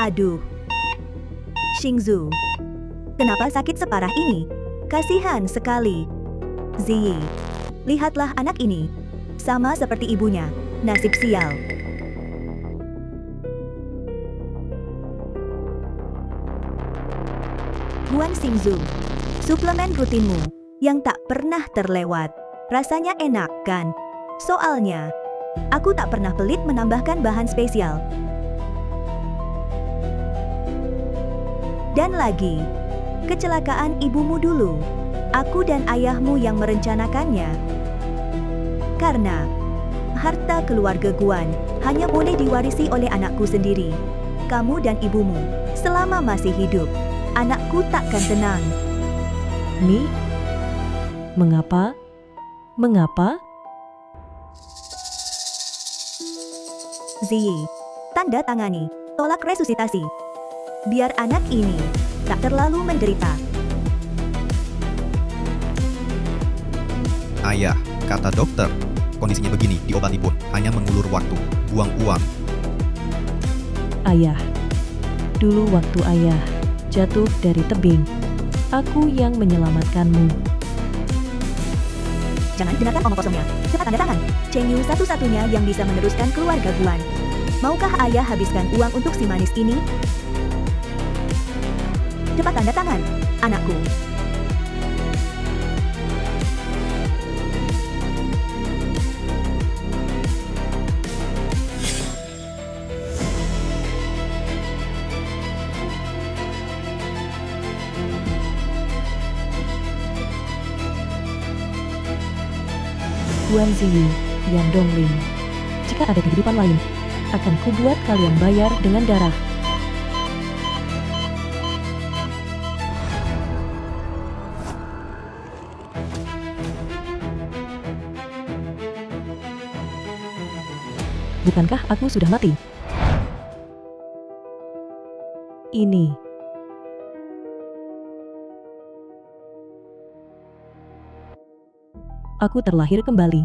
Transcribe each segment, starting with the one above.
Aduh, Xingzu, kenapa sakit separah ini? Kasihan sekali. Ziyi, lihatlah anak ini. Sama seperti ibunya. Nasib sial. Guan Xingzu, suplemen rutinmu yang tak pernah terlewat. Rasanya enak, kan? Soalnya, aku tak pernah pelit menambahkan bahan spesial. Dan lagi, kecelakaan ibumu dulu. Aku dan ayahmu yang merencanakannya. Karena harta keluarga Guan hanya boleh diwarisi oleh anakku sendiri. Kamu dan ibumu, selama masih hidup, anakku takkan tenang. Mi? Mengapa? Mengapa? Ziyi, tanda tangani, tolak resusitasi. Biar anak ini tak terlalu menderita. Ayah, kata dokter, kondisinya begini, diobati pun hanya mengulur waktu, buang uang. Ayah. Dulu waktu ayah jatuh dari tebing, aku yang menyelamatkanmu. Jangan dengarkan omong kosongnya. Cepat tanda tangan. Cheng Yu satu-satunya yang bisa meneruskan keluarga Guan. Maukah ayah habiskan uang untuk si manis ini? Cepat tanda tangan, anakku. Guan Ziyi, Yan Dongling. Jika ada kehidupan lain, akan kubuat kalian bayar dengan darah. Bukankah aku sudah mati? Ini. Aku terlahir kembali.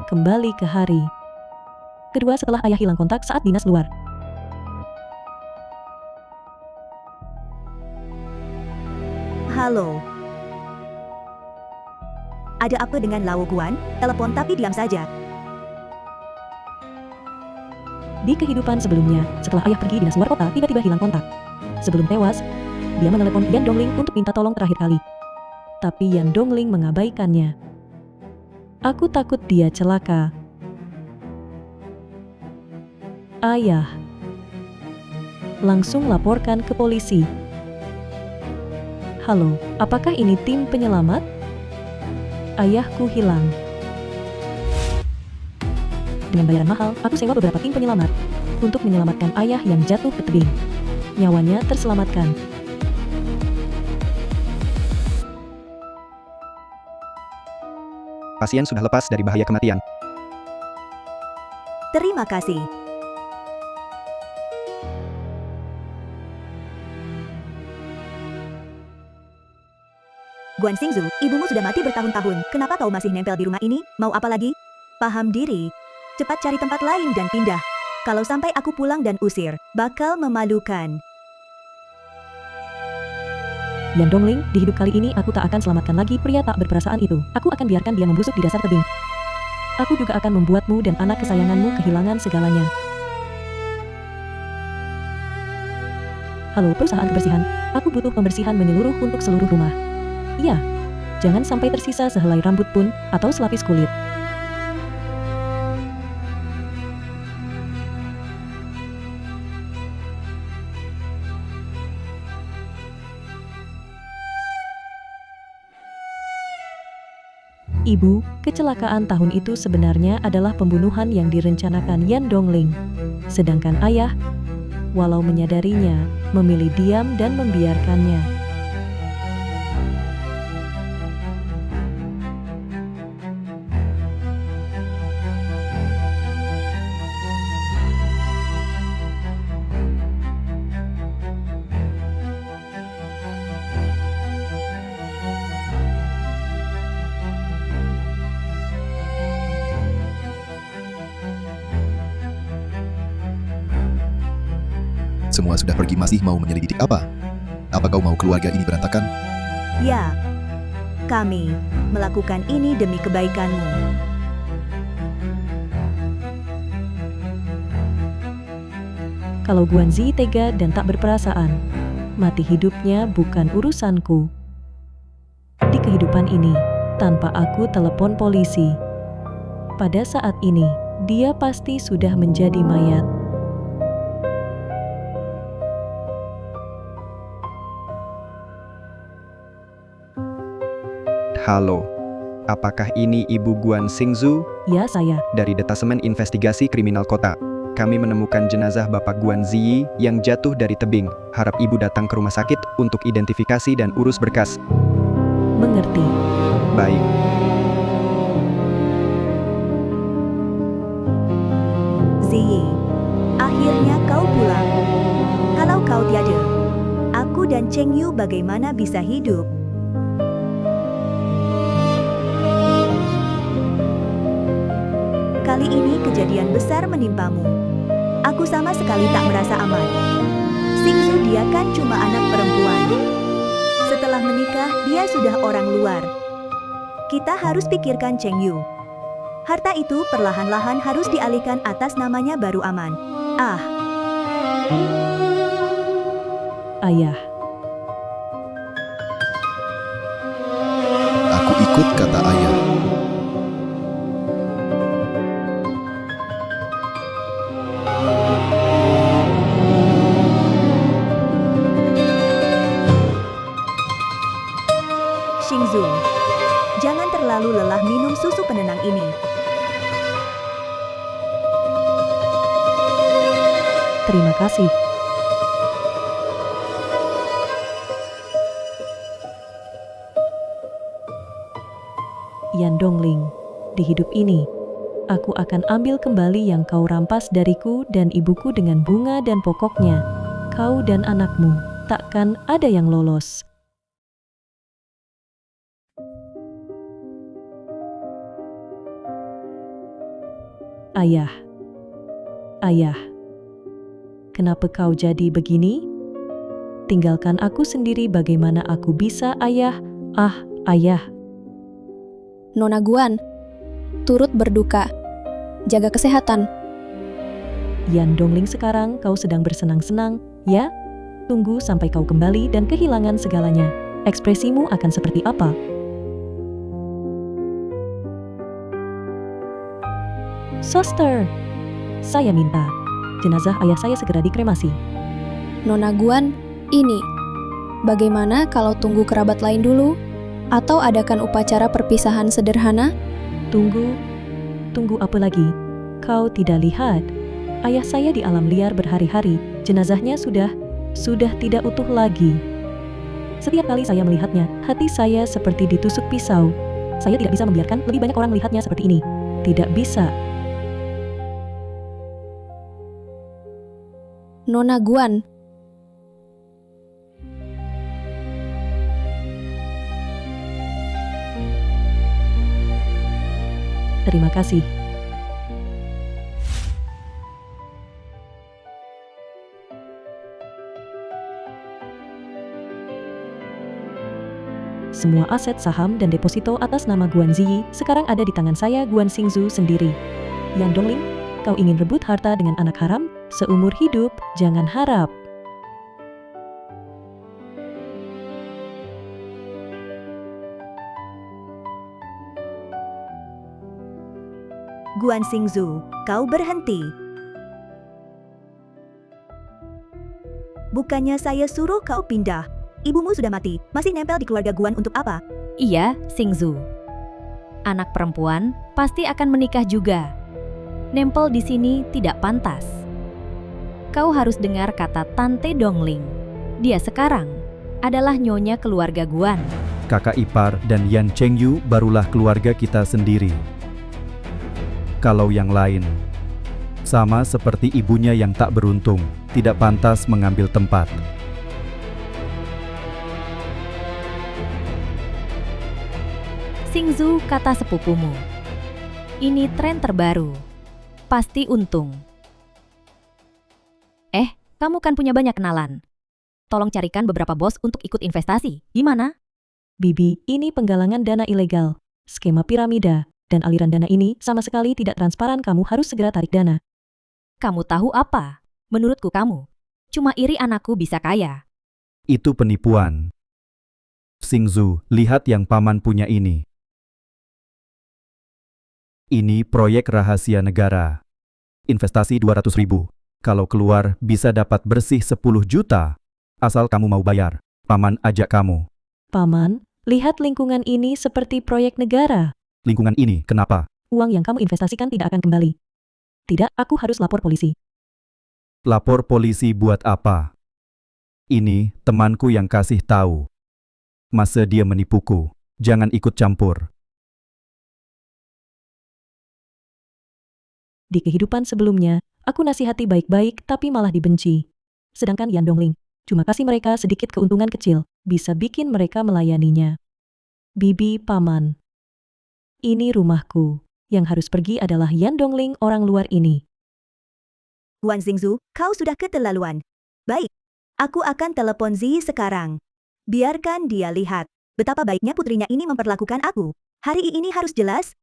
Kembali ke hari kedua setelah ayah hilang kontak saat dinas luar. Halo. Ada apa dengan Lao Guan? Telepon tapi diam saja. Di kehidupan sebelumnya, setelah ayah pergi dinas luar kota, tiba-tiba hilang kontak. Sebelum tewas, dia menelepon Yan Dongling untuk minta tolong terakhir kali. Tapi Yan Dongling mengabaikannya. Aku takut dia celaka. Ayah. Langsung laporkan ke polisi. Halo, apakah ini tim penyelamat? Ayahku hilang. Dengan bayaran mahal, aku sewa beberapa tim penyelamat untuk menyelamatkan ayah yang jatuh ke tebing. Nyawanya terselamatkan. Pasien sudah lepas dari bahaya kematian. Terima kasih. Guan Xingzu, ibumu sudah mati bertahun-tahun. Kenapa kau masih nempel di rumah ini? Mau apa lagi? Paham diri. Cepat cari tempat lain dan pindah. Kalau sampai aku pulang dan usir, bakal memalukan. Yan Dongling, di hidup kali ini aku tak akan selamatkan lagi pria tak berperasaan itu. Aku akan biarkan dia membusuk di dasar tebing. Aku juga akan membuatmu dan anak kesayanganmu kehilangan segalanya. Halo perusahaan kebersihan, aku butuh pembersihan menyeluruh untuk seluruh rumah. Iya, jangan sampai tersisa sehelai rambut pun, atau selapis kulit. Ibu, kecelakaan tahun itu sebenarnya adalah pembunuhan yang direncanakan Yan Dongling. Sedangkan ayah, walau menyadarinya, memilih diam dan membiarkannya. semua sudah pergi masih mau menyelidik apa? Apa kau mau keluarga ini berantakan? Ya, kami melakukan ini demi kebaikanmu. Kalau Guanzi tega dan tak berperasaan, mati hidupnya bukan urusanku. Di kehidupan ini, tanpa aku telepon polisi, pada saat ini, dia pasti sudah menjadi mayat. Halo, apakah ini Ibu Guan Xingzu Ya, saya. dari Detasemen Investigasi Kriminal Kota? Kami menemukan jenazah Bapak Guan Ziyi yang jatuh dari tebing. Harap Ibu datang ke rumah sakit untuk identifikasi dan urus berkas. Mengerti. Baik. Ziyi, akhirnya kau pulang. Kalau kau tiada, aku dan Cheng Yu bagaimana bisa hidup? Kali ini kejadian besar menimpamu. Aku sama sekali tak merasa aman. Xingzu dia kan cuma anak perempuan. Setelah menikah, dia sudah orang luar. Kita harus pikirkan Cheng Yu. Harta itu perlahan-lahan harus dialihkan atas namanya baru aman. Ayah. Aku ikut kata ayah. Xingzu, jangan terlalu lelah minum susu penenang ini. Terima kasih. Yan Dongling, di hidup ini, aku akan ambil kembali yang kau rampas dariku dan ibuku dengan bunga dan pokoknya. Kau dan anakmu, takkan ada yang lolos. Ayah. Ayah. Kenapa kau jadi begini? Tinggalkan aku sendiri, bagaimana aku bisa, ayah? Ayah. Nona Guan, turut berduka. Jaga kesehatan. Yan Dongling, sekarang kau sedang bersenang-senang, ya? Tunggu sampai kau kembali dan kehilangan segalanya. Ekspresimu akan seperti apa? Suster, saya minta jenazah ayah saya segera dikremasi. Nona Guan, ini. Bagaimana kalau tunggu kerabat lain dulu? Atau adakan upacara perpisahan sederhana? Tunggu apa lagi? Kau tidak lihat? Ayah saya di alam liar berhari-hari, jenazahnya sudah tidak utuh lagi. Setiap kali saya melihatnya, hati saya seperti ditusuk pisau. Saya tidak bisa membiarkan lebih banyak orang melihatnya seperti ini. Tidak bisa. Nona Guan, terima kasih. Semua aset saham dan deposito atas nama Guan Ziyi sekarang ada di tangan saya, Guan Xingzu sendiri. Yan Dongling, kau ingin rebut harta dengan anak haram? Seumur hidup, jangan harap. Guan Xingzu, kau berhenti. Bukannya saya suruh kau pindah. Ibumu sudah mati, masih nempel di keluarga Guan untuk apa? Iya, Xingzu. Anak perempuan pasti akan menikah juga. Nempel di sini tidak pantas. Kau harus dengar kata Tante Dongling. Dia sekarang adalah nyonya keluarga Guan. Kakak ipar dan Yan Chengyu barulah keluarga kita sendiri. Kalau yang lain, sama seperti ibunya yang tak beruntung, tidak pantas mengambil tempat. Xingzu, kata sepupumu. Ini tren terbaru. Pasti untung. Kamu kan punya banyak kenalan. Tolong carikan beberapa bos untuk ikut investasi. Gimana? Bibi, ini penggalangan dana ilegal, skema piramida, dan aliran dana ini sama sekali tidak transparan. Kamu harus segera tarik dana. Kamu tahu apa? Menurutku kamu cuma iri anakku bisa kaya. Itu penipuan. Xingzu, lihat yang paman punya ini. Ini proyek rahasia negara. Investasi 200.000. Kalau keluar bisa dapat bersih 10 juta. Asal kamu mau bayar. Paman ajak kamu. Paman, lihat lingkungan ini seperti proyek negara. Lingkungan ini kenapa? Uang yang kamu investasikan tidak akan kembali. Tidak, aku harus lapor polisi. Lapor polisi buat apa? Ini temanku yang kasih tahu. Masa dia menipuku? Jangan ikut campur. Di kehidupan sebelumnya, aku nasihati baik-baik tapi malah dibenci. Sedangkan Yan Dongling cuma kasih mereka sedikit keuntungan kecil, bisa bikin mereka melayaninya. Bibi, paman. Ini rumahku. Yang harus pergi adalah Yan Dongling orang luar ini. Guan Xingzu, kau sudah keterlaluan. Baik, aku akan telepon Ziyi sekarang. Biarkan dia lihat betapa baiknya putrinya ini memperlakukan aku. Hari ini harus jelas.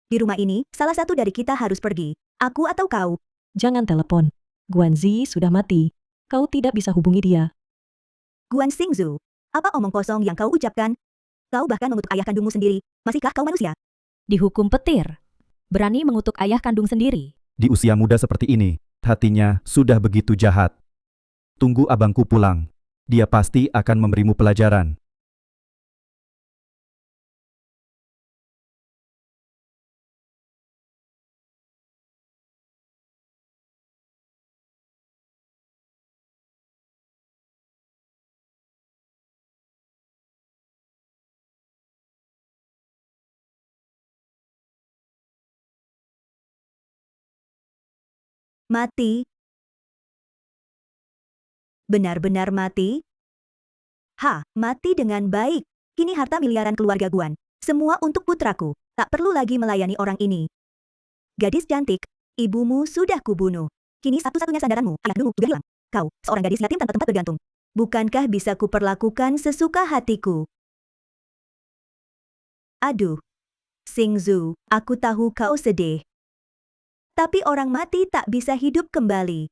Di rumah ini, salah satu dari kita harus pergi. Aku atau kau. Jangan telepon. Guan Ziyi sudah mati. Kau tidak bisa hubungi dia. Guan Xingzu, apa omong kosong yang kau ucapkan? Kau bahkan mengutuk ayah kandungmu sendiri. Masihkah kau manusia? Dihukum petir. Berani mengutuk ayah kandung sendiri. Di usia muda seperti ini, hatinya sudah begitu jahat. Tunggu abangku pulang. Dia pasti akan memberimu pelajaran. Mati. Benar-benar mati? Mati dengan baik. Kini harta miliaran keluarga Guan. Semua untuk putraku. Tak perlu lagi melayani orang ini. Gadis cantik, ibumu sudah kubunuh. Kini satu-satunya sandaranmu, ayahmu, juga hilang. Kau, seorang gadis yatim tanpa tempat bergantung. Bukankah bisa kuperlakukan sesuka hatiku? Aduh. Xingzu, aku tahu kau sedih. Tapi orang mati tak bisa hidup kembali.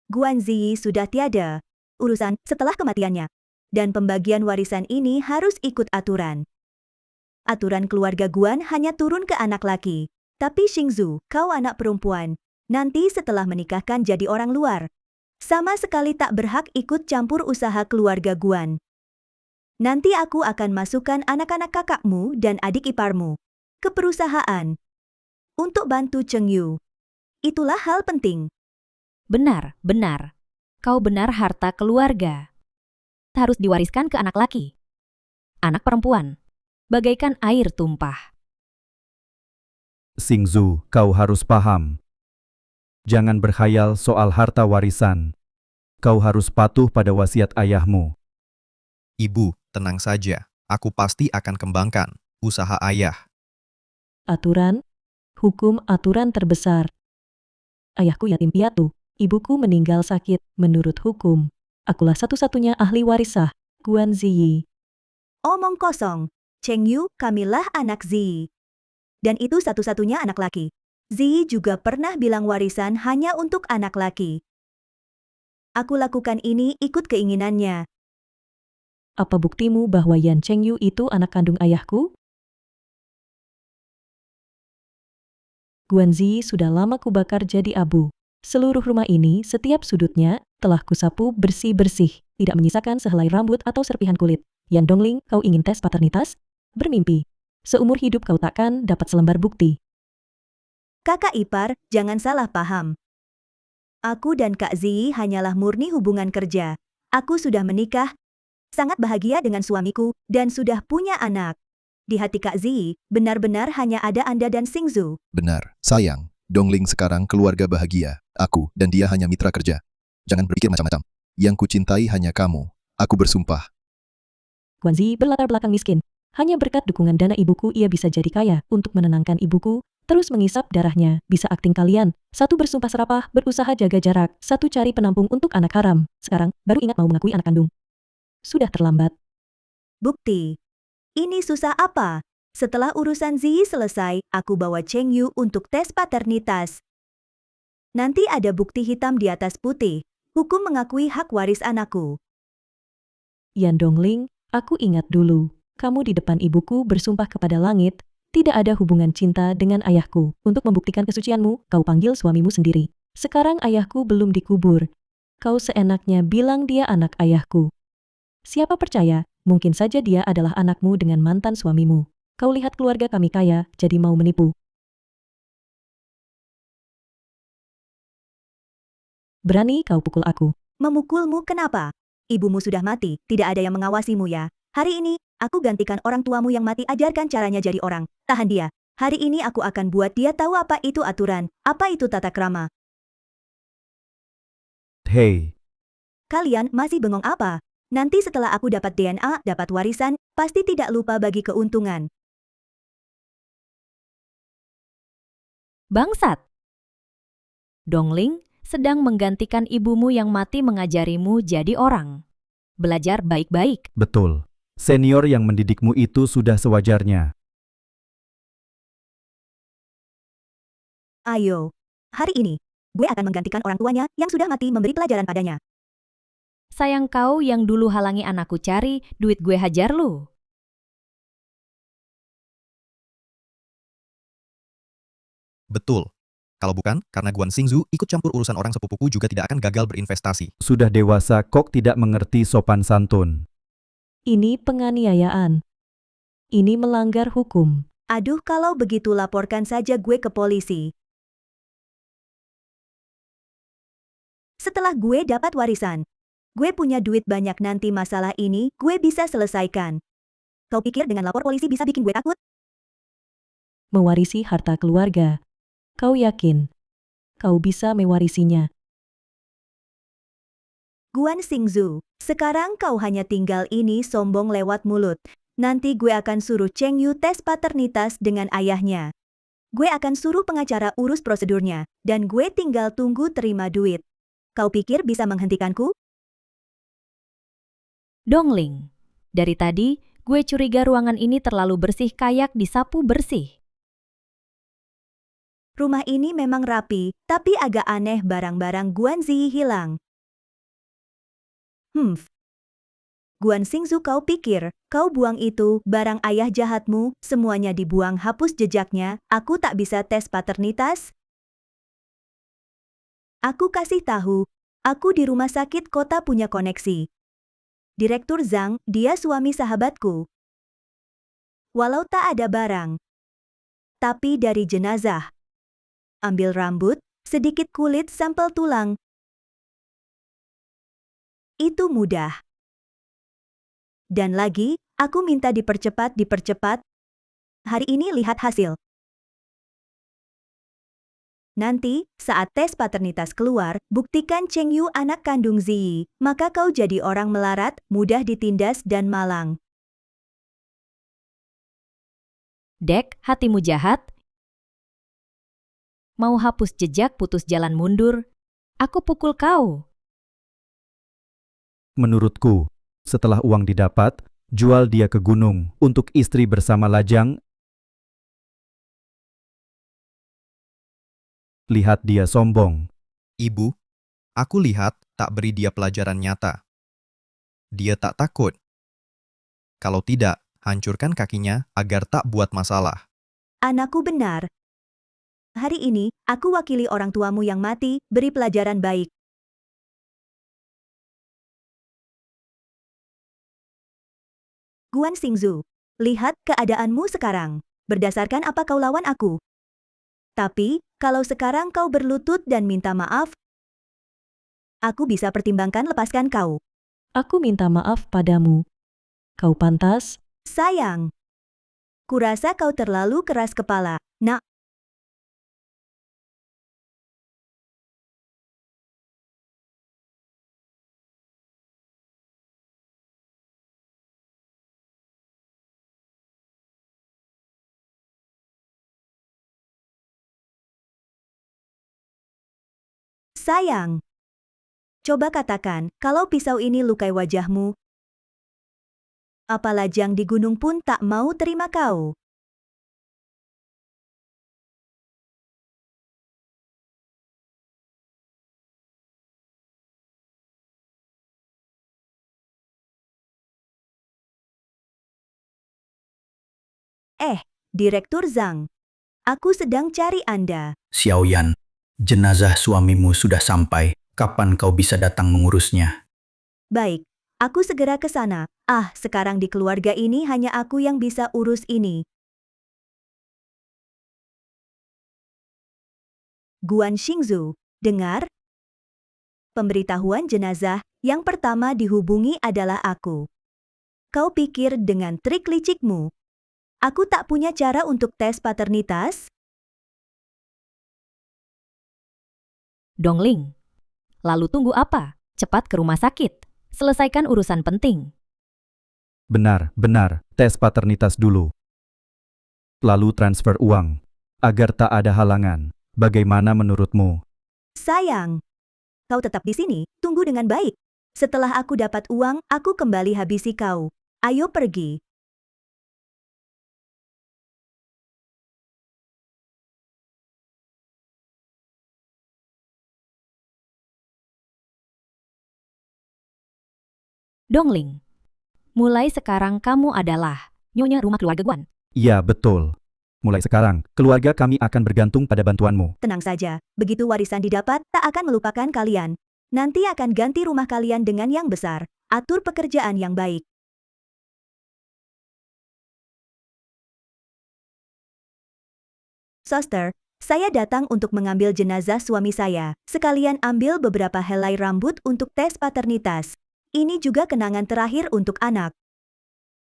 Guan Ziyi sudah tiada. Urusan setelah kematiannya. Dan pembagian warisan ini harus ikut aturan. Aturan keluarga Guan hanya turun ke anak laki. Tapi Xingzu, kau anak perempuan. Nanti setelah menikahkan jadi orang luar. Sama sekali tak berhak ikut campur usaha keluarga Guan. Nanti aku akan masukkan anak-anak kakakmu dan adik iparmu ke perusahaan. Untuk bantu Cheng Yu. Itulah hal penting. Benar, benar. Kau benar harta keluarga. Harus diwariskan ke anak laki. Anak perempuan. Bagaikan air tumpah. Xingzu, kau harus paham. Jangan berkhayal soal harta warisan. Kau harus patuh pada wasiat ayahmu. Ibu, tenang saja. Aku pasti akan kembangkan usaha ayah. Aturan? Hukum aturan terbesar. Ayahku yatim piatu, ibuku meninggal sakit. Menurut hukum, akulah satu-satunya ahli warisah, Guan Ziyi. Omong kosong. Cheng Yu, kamilah anak Ziyi. Dan itu satu-satunya anak laki. Ziyi juga pernah bilang warisan hanya untuk anak laki. Aku lakukan ini ikut keinginannya. Apa buktimu bahwa Yan Cheng Yu itu anak kandung ayahku? Guan Ziyi sudah lama kubakar jadi abu. Seluruh rumah ini, setiap sudutnya, telah kusapu bersih-bersih, tidak menyisakan sehelai rambut atau serpihan kulit. Yan Dongling, kau ingin tes paternitas? Bermimpi. Seumur hidup kau takkan dapat selembar bukti. Kakak ipar, jangan salah paham. Aku dan Kak Ziyi hanyalah murni hubungan kerja. Aku sudah menikah, sangat bahagia dengan suamiku, dan sudah punya anak. Di hati Kak Ziyi, benar-benar hanya ada Anda dan Xingzu. Benar, sayang. Dongling sekarang keluarga bahagia. Aku dan dia hanya mitra kerja. Jangan berpikir macam-macam. Yang kucintai hanya kamu. Aku bersumpah. Guan Ziyi berlatar belakang miskin. Hanya berkat dukungan dana ibuku ia bisa jadi kaya. Untuk menenangkan ibuku, terus mengisap darahnya. Bisa akting kalian. Satu bersumpah serapah, berusaha jaga jarak. Satu cari penampung untuk anak haram. Sekarang, baru ingat mau mengakui anak kandung. Sudah terlambat. Bukti. Ini susah apa? Setelah urusan Ziyi selesai, aku bawa Cheng Yu untuk tes paternitas. Nanti ada bukti hitam di atas putih. Hukum mengakui hak waris anakku. Yan Dongling, aku ingat dulu. Kamu di depan ibuku bersumpah kepada langit, tidak ada hubungan cinta dengan ayahku. Untuk membuktikan kesucianmu, kau panggil suamimu sendiri. Sekarang ayahku belum dikubur. Kau seenaknya bilang dia anak ayahku. Siapa percaya, mungkin saja dia adalah anakmu dengan mantan suamimu. Kau lihat keluarga kami kaya, jadi mau menipu. Berani kau pukul aku. Memukulmu kenapa? Ibumu sudah mati, tidak ada yang mengawasimu ya. Hari ini, aku gantikan orang tuamu yang mati, ajarkan caranya jadi orang. Tahan dia. Hari ini aku akan buat dia tahu apa itu aturan, apa itu tata krama. Hei, Kalian masih bengong apa? Nanti setelah aku dapat DNA, dapat warisan, pasti tidak lupa bagi keuntungan. Bangsat! Dongling sedang menggantikan ibumu yang mati mengajarimu jadi orang. Belajar baik-baik. betul. Senior yang mendidikmu itu sudah sewajarnya. Ayo. Hari ini, gue akan menggantikan orang tuanya yang sudah mati memberi pelajaran padanya. Sayang kau yang dulu halangi anakku cari, duit gue hajar lu. Betul. Kalau bukan, karena Guan Xingzu ikut campur urusan orang sepupuku juga tidak akan gagal berinvestasi. Sudah dewasa kok tidak mengerti sopan santun. Ini penganiayaan. Ini melanggar hukum. Aduh, kalau begitu laporkan saja gue ke polisi. Setelah gue dapat warisan, gue punya duit banyak, nanti masalah ini gue bisa selesaikan. Kau pikir dengan lapor polisi bisa bikin gue takut? Mewarisi harta keluarga. Kau yakin? Kau bisa mewarisinya. Guan Xingzu, sekarang kau hanya tinggal ini sombong lewat mulut. Nanti gue akan suruh Cheng Yu tes paternitas dengan ayahnya. Gue akan suruh pengacara urus prosedurnya, dan gue tinggal tunggu terima duit. Kau pikir bisa menghentikanku? Dongling. Dari tadi, gue curiga ruangan ini terlalu bersih, kayak disapu bersih. Rumah ini memang rapi, tapi agak aneh, barang-barang Guan Ziyi hilang. Guan Xingzu, kau pikir, kau buang itu, barang ayah jahatmu, semuanya dibuang, hapus jejaknya, aku tak bisa tes paternitas? Aku kasih tahu, aku di rumah sakit kota punya koneksi. Direktur Zhang, dia suami sahabatku. Walau tak ada barang, tapi dari jenazah. Ambil rambut, sedikit kulit, sampel tulang. Itu mudah. Dan lagi, aku minta dipercepat. Hari ini lihat hasil. Nanti, saat tes paternitas keluar, buktikan Cheng Yu anak kandung Ziyi, maka kau jadi orang melarat, mudah ditindas dan malang. Dek, hatimu jahat. Mau hapus jejak, putus jalan mundur. Aku pukul kau. Menurutku, setelah uang didapat, jual dia ke gunung untuk istri bersama lajang. Lihat dia sombong. Ibu, aku lihat tak beri dia pelajaran nyata. Dia tak takut. Kalau tidak, hancurkan kakinya agar tak buat masalah. Anakku benar. Hari ini, aku wakili orang tuamu yang mati, beri pelajaran baik. Guan Xingzu, lihat keadaanmu sekarang. Berdasarkan apa kau lawan aku? Tapi, kalau sekarang kau berlutut dan minta maaf, aku bisa pertimbangkan lepaskan kau. Aku minta maaf padamu. Kau pantas. Sayang, kurasa kau terlalu keras kepala, nak. Sayang. Coba katakan, kalau pisau ini lukai wajahmu, apa lajang di gunung pun tak mau terima kau. Direktur Zhang. Aku sedang cari Anda. Xiaoyan, jenazah suamimu sudah sampai. Kapan kau bisa datang mengurusnya? Baik, aku segera ke sana. Sekarang di keluarga ini hanya aku yang bisa urus ini. Guan Xingzu, dengar? Pemberitahuan jenazah yang pertama dihubungi adalah aku. Kau pikir dengan trik licikmu, aku tak punya cara untuk tes paternitas? Dongling. Lalu tunggu apa? Cepat ke rumah sakit. Selesaikan urusan penting. Benar, tes paternitas dulu. Lalu transfer uang, agar tak ada halangan. Bagaimana menurutmu? Sayang, kau tetap di sini, tunggu dengan baik. Setelah aku dapat uang, aku kembali habisi kau. Ayo pergi. Dongling. Mulai sekarang kamu adalah nyonya rumah keluarga Guan. Iya, betul. Mulai sekarang, keluarga kami akan bergantung pada bantuanmu. Tenang saja, begitu warisan didapat, tak akan melupakan kalian. Nanti akan ganti rumah kalian dengan yang besar. Atur pekerjaan yang baik. Suster, saya datang untuk mengambil jenazah suami saya. Sekalian ambil beberapa helai rambut untuk tes paternitas. Ini juga kenangan terakhir untuk anak.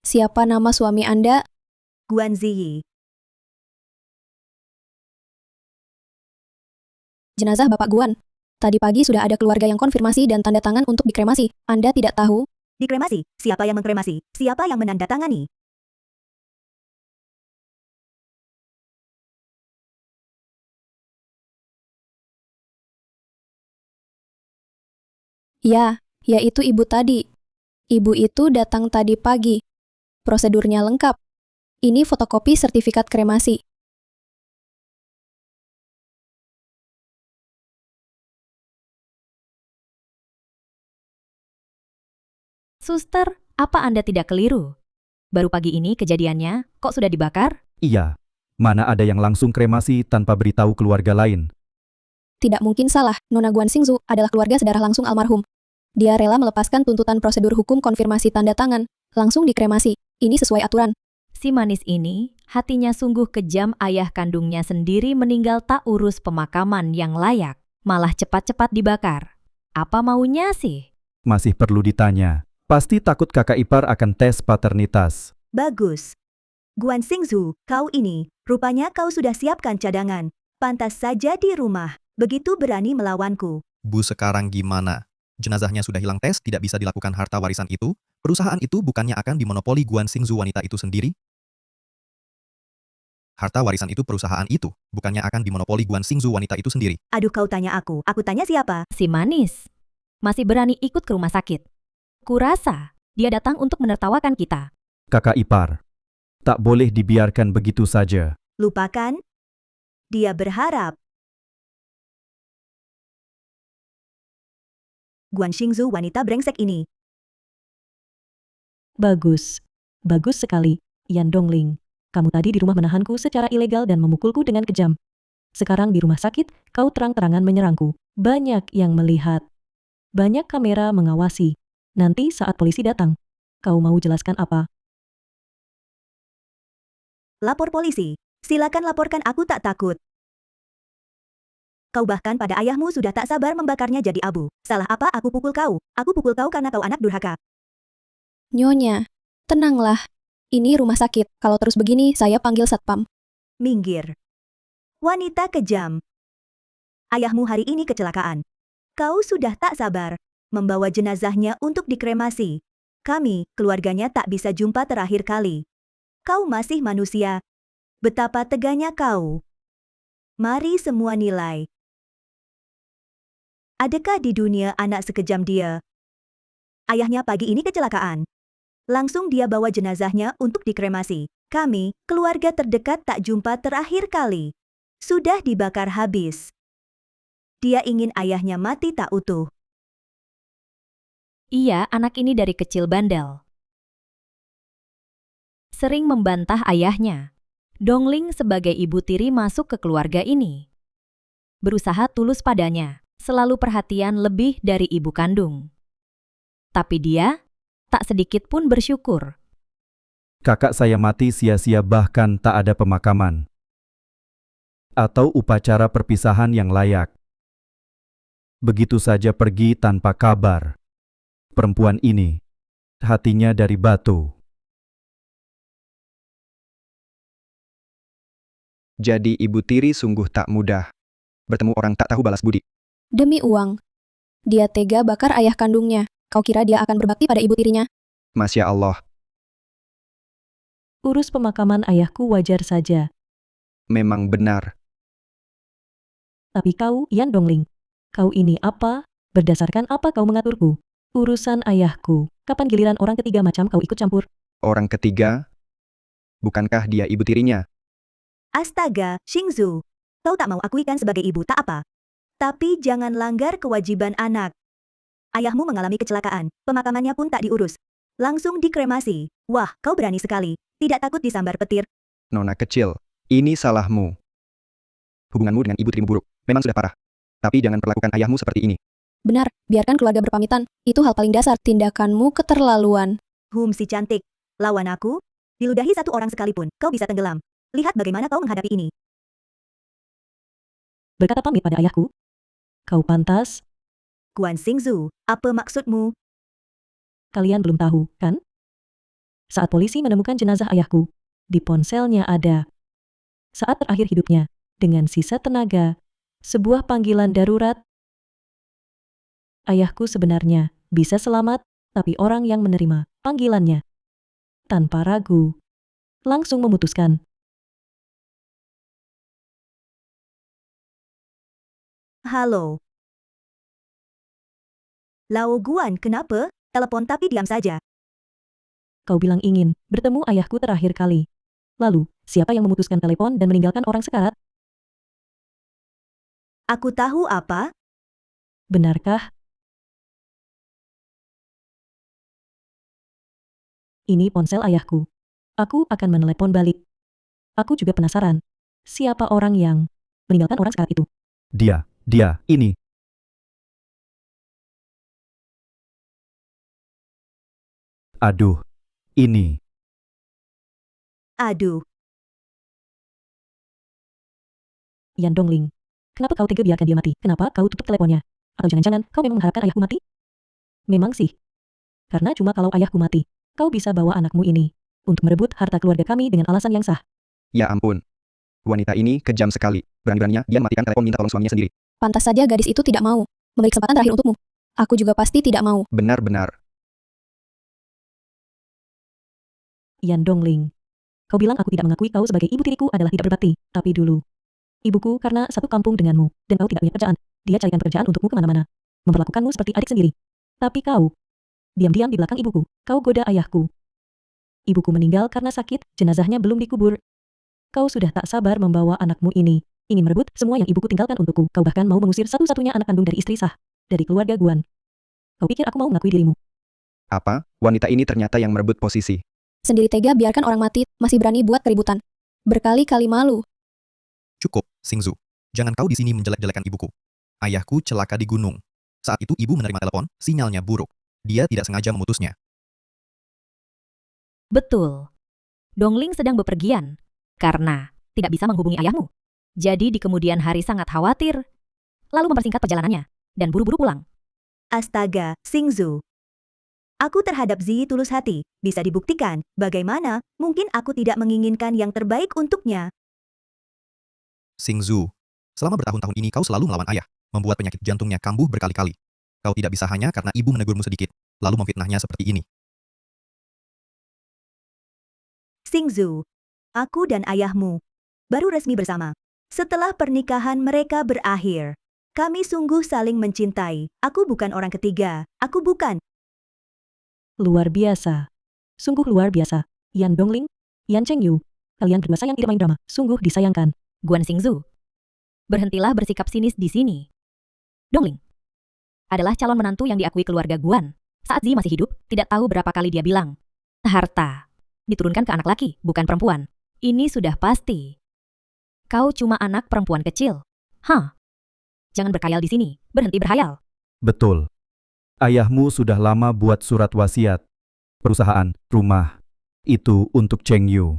Siapa nama suami Anda? Guan Ziyi. Jenazah Bapak Guan. Tadi pagi sudah ada keluarga yang konfirmasi dan tanda tangan untuk dikremasi. Anda tidak tahu? Dikremasi? Siapa yang mengkremasi? Siapa yang menandatangani? Ya, yaitu ibu tadi. Ibu itu datang tadi pagi. Prosedurnya lengkap. Ini fotokopi sertifikat kremasi. Suster, apa Anda tidak keliru? Baru pagi ini kejadiannya, kok sudah dibakar? Iya, mana ada yang langsung kremasi tanpa beritahu keluarga lain. Tidak mungkin salah, Nona Guan Xingzu adalah keluarga sedarah langsung almarhum. Dia rela melepaskan tuntutan prosedur hukum konfirmasi tanda tangan, langsung dikremasi. Ini sesuai aturan. Si manis ini, hatinya sungguh kejam. Ayah kandungnya sendiri meninggal tak urus pemakaman yang layak, malah cepat-cepat dibakar. Apa maunya sih? Masih perlu ditanya. Pasti takut kakak ipar akan tes paternitas. Bagus. Guan Xingzu, kau ini, rupanya kau sudah siapkan cadangan. Pantas saja di rumah, begitu berani melawanku. Bu, sekarang gimana? Jenazahnya sudah hilang tes, tidak bisa dilakukan harta warisan itu. Perusahaan itu bukannya akan dimonopoli Guan Xingzu wanita itu sendiri? Harta warisan itu perusahaan itu, bukannya akan dimonopoli Guan Xingzu wanita itu sendiri. Aduh, kau tanya aku tanya siapa? Si manis. Masih berani ikut ke rumah sakit. Kurasa, dia datang untuk menertawakan kita. Kakak ipar, tak boleh dibiarkan begitu saja. Lupakan? Dia berharap. Guan Xingzu wanita brengsek ini. Bagus. Bagus sekali, Yan Dongling. Kamu tadi di rumah menahanku secara ilegal dan memukulku dengan kejam. Sekarang di rumah sakit, kau terang-terangan menyerangku. Banyak yang melihat. Banyak kamera mengawasi. Nanti saat polisi datang, kau mau jelaskan apa? Lapor polisi. Silakan laporkan, aku tak takut. Kau bahkan pada ayahmu sudah tak sabar membakarnya jadi abu. Salah apa aku pukul kau? Aku pukul kau karena kau anak durhaka. Nyonya, tenanglah. Ini rumah sakit. Kalau terus begini, saya panggil satpam. Minggir. Wanita kejam. Ayahmu hari ini kecelakaan. Kau sudah tak sabar membawa jenazahnya untuk dikremasi. Kami, keluarganya tak bisa jumpa terakhir kali. Kau masih manusia. Betapa teganya kau. Mari semua nilai. Adakah di dunia anak sekejam dia? Ayahnya pagi ini kecelakaan. Langsung dia bawa jenazahnya untuk dikremasi. Kami, keluarga terdekat tak jumpa terakhir kali. Sudah dibakar habis. Dia ingin ayahnya mati tak utuh. Iya, anak ini dari kecil bandel. Sering membantah ayahnya. Dongling sebagai ibu tiri masuk ke keluarga ini. Berusaha tulus padanya, selalu perhatian lebih dari ibu kandung. Tapi dia tak sedikit pun bersyukur. Kakak saya mati sia-sia, bahkan tak ada pemakaman atau upacara perpisahan yang layak. Begitu saja pergi tanpa kabar. Perempuan ini, hatinya dari batu. Jadi ibu tiri sungguh tak mudah. Bertemu orang tak tahu balas budi. Demi uang. Dia tega bakar ayah kandungnya. Kau kira dia akan berbakti pada ibu tirinya? Masya Allah, Urus pemakaman ayahku wajar saja. memang benar. Tapi kau, Yan Dongling, kau ini apa? Berdasarkan apa kau mengaturku? Urusan ayahku. Kapan giliran orang ketiga macam kau ikut campur? Orang ketiga, bukankah dia ibu tirinya? Astaga, Xingzu. Kau tak mau akuikan sebagai ibu tak apa. Tapi jangan langgar kewajiban anak. Ayahmu mengalami kecelakaan, pemakamannya pun tak diurus. Langsung dikremasi. Wah, kau berani sekali. Tidak takut disambar petir. Nona kecil, ini salahmu. Hubunganmu dengan ibu tirimu buruk, memang sudah parah. Tapi jangan perlakukan ayahmu seperti ini. Benar, biarkan keluarga berpamitan. Itu hal paling dasar. Tindakanmu keterlaluan. Si cantik. Lawan aku? Diludahi satu orang sekalipun, kau bisa tenggelam. Lihat bagaimana kau menghadapi ini. Berkata pamit pada ayahku? Kau pantas? Guan Xingzu, apa maksudmu? Kalian belum tahu, kan? Saat polisi menemukan jenazah ayahku, di ponselnya ada saat terakhir hidupnya, dengan sisa tenaga, sebuah panggilan darurat. Ayahku sebenarnya bisa selamat, tapi orang yang menerima panggilannya tanpa ragu langsung memutuskan. Halo. Lao Guan, kenapa? Telepon tapi diam saja. Kau bilang ingin bertemu ayahku terakhir kali. Lalu, siapa yang memutuskan telepon dan meninggalkan orang sekarat? Aku tahu apa? Benarkah? Ini ponsel ayahku. Aku akan menelepon balik. Aku juga penasaran. Siapa orang yang meninggalkan orang sekarat itu? Dia, ini. Aduh, ini. Aduh, Yan Dongling. Kenapa kau tega biarkan dia mati? Kenapa kau tutup teleponnya? Atau jangan-jangan kau memang mengharapkan ayahku mati? Memang sih. Karena cuma kalau ayahku mati, kau bisa bawa anakmu ini untuk merebut harta keluarga kami dengan alasan yang sah. Ya ampun. Wanita ini kejam sekali. Berani-beraninya dia matikan telepon minta tolong suaminya sendiri. Pantas saja gadis itu tidak mau memberi kesempatan terakhir untukmu. Aku juga pasti tidak mau. Benar-benar. Yan Dongling. Kau bilang aku tidak mengakui kau sebagai ibu tiriku adalah tidak berbakti. Tapi dulu, ibuku karena satu kampung denganmu, dan kau tidak punya pekerjaan. Dia carikan pekerjaan untukmu kemana-mana. Memperlakukanmu seperti adik sendiri. Tapi kau, diam-diam di belakang ibuku, kau goda ayahku. Ibuku meninggal karena sakit, jenazahnya belum dikubur. Kau sudah tak sabar membawa anakmu ini. Ingin merebut semua yang ibuku tinggalkan untukku. Kau bahkan mau mengusir satu-satunya anak kandung dari istri sah. Dari keluarga Guan. Kau pikir aku mau mengakui dirimu? Apa? Wanita ini ternyata yang merebut posisi. Sendiri tega biarkan orang mati, masih berani buat keributan. Berkali-kali malu. Cukup, Xingzu. Jangan kau di sini menjelek-jelekan ibuku. Ayahku celaka di gunung. Saat itu ibu menerima telepon, sinyalnya buruk. Dia tidak sengaja memutusnya. Betul. Dongling sedang bepergian karena tidak bisa menghubungi ayahmu. Jadi di kemudian hari sangat khawatir, lalu mempersingkat perjalanannya dan buru-buru pulang. astaga, Xingzu. Aku terhadap Ziyi tulus hati, bisa dibuktikan. Bagaimana, mungkin aku tidak menginginkan yang terbaik untuknya. Xingzu, selama bertahun-tahun ini kau selalu melawan ayah, membuat penyakit jantungnya kambuh berkali-kali. Kau tidak bisa hanya karena ibu menegurmu sedikit, lalu memfitnahnya seperti ini. Xingzu, aku dan ayahmu baru resmi bersama. Setelah pernikahan mereka berakhir. Kami sungguh saling mencintai. Aku bukan orang ketiga. Aku bukan. Luar biasa. Sungguh luar biasa. Yan Dongling, Yan Chengyu, kalian berdua sayang tidak main drama. Sungguh disayangkan. Guan Xingzu, berhentilah bersikap sinis di sini. Dongling adalah calon menantu yang diakui keluarga Guan. Saat Zi masih hidup, tidak tahu berapa kali dia bilang, harta diturunkan ke anak laki, bukan perempuan. Ini sudah pasti. Kau cuma anak perempuan kecil. Hah? Jangan berkhayal di sini. Berhenti berkhayal. Betul. Ayahmu sudah lama buat surat wasiat. Perusahaan, rumah. Itu untuk Cheng Yu.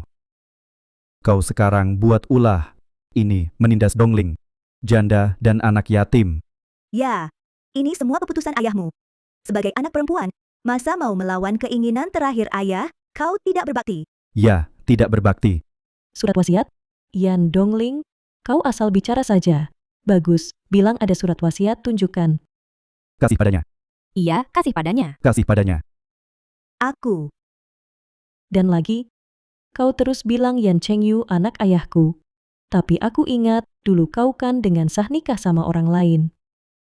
Kau sekarang buat ulah. Ini menindas Dongling, janda dan anak yatim. Ya, ini semua keputusan ayahmu. Sebagai anak perempuan, masa mau melawan keinginan terakhir ayah? Kau tidak berbakti. Ya, tidak berbakti. Surat wasiat? Yan Dongling, kau asal bicara saja. Bagus, bilang ada surat wasiat, tunjukkan. Kasih padanya. Iya, kasih padanya. Kasih padanya. Aku. Dan lagi, kau terus bilang Yan Chengyu anak ayahku. Tapi aku ingat, dulu kau kan dengan sah nikah sama orang lain.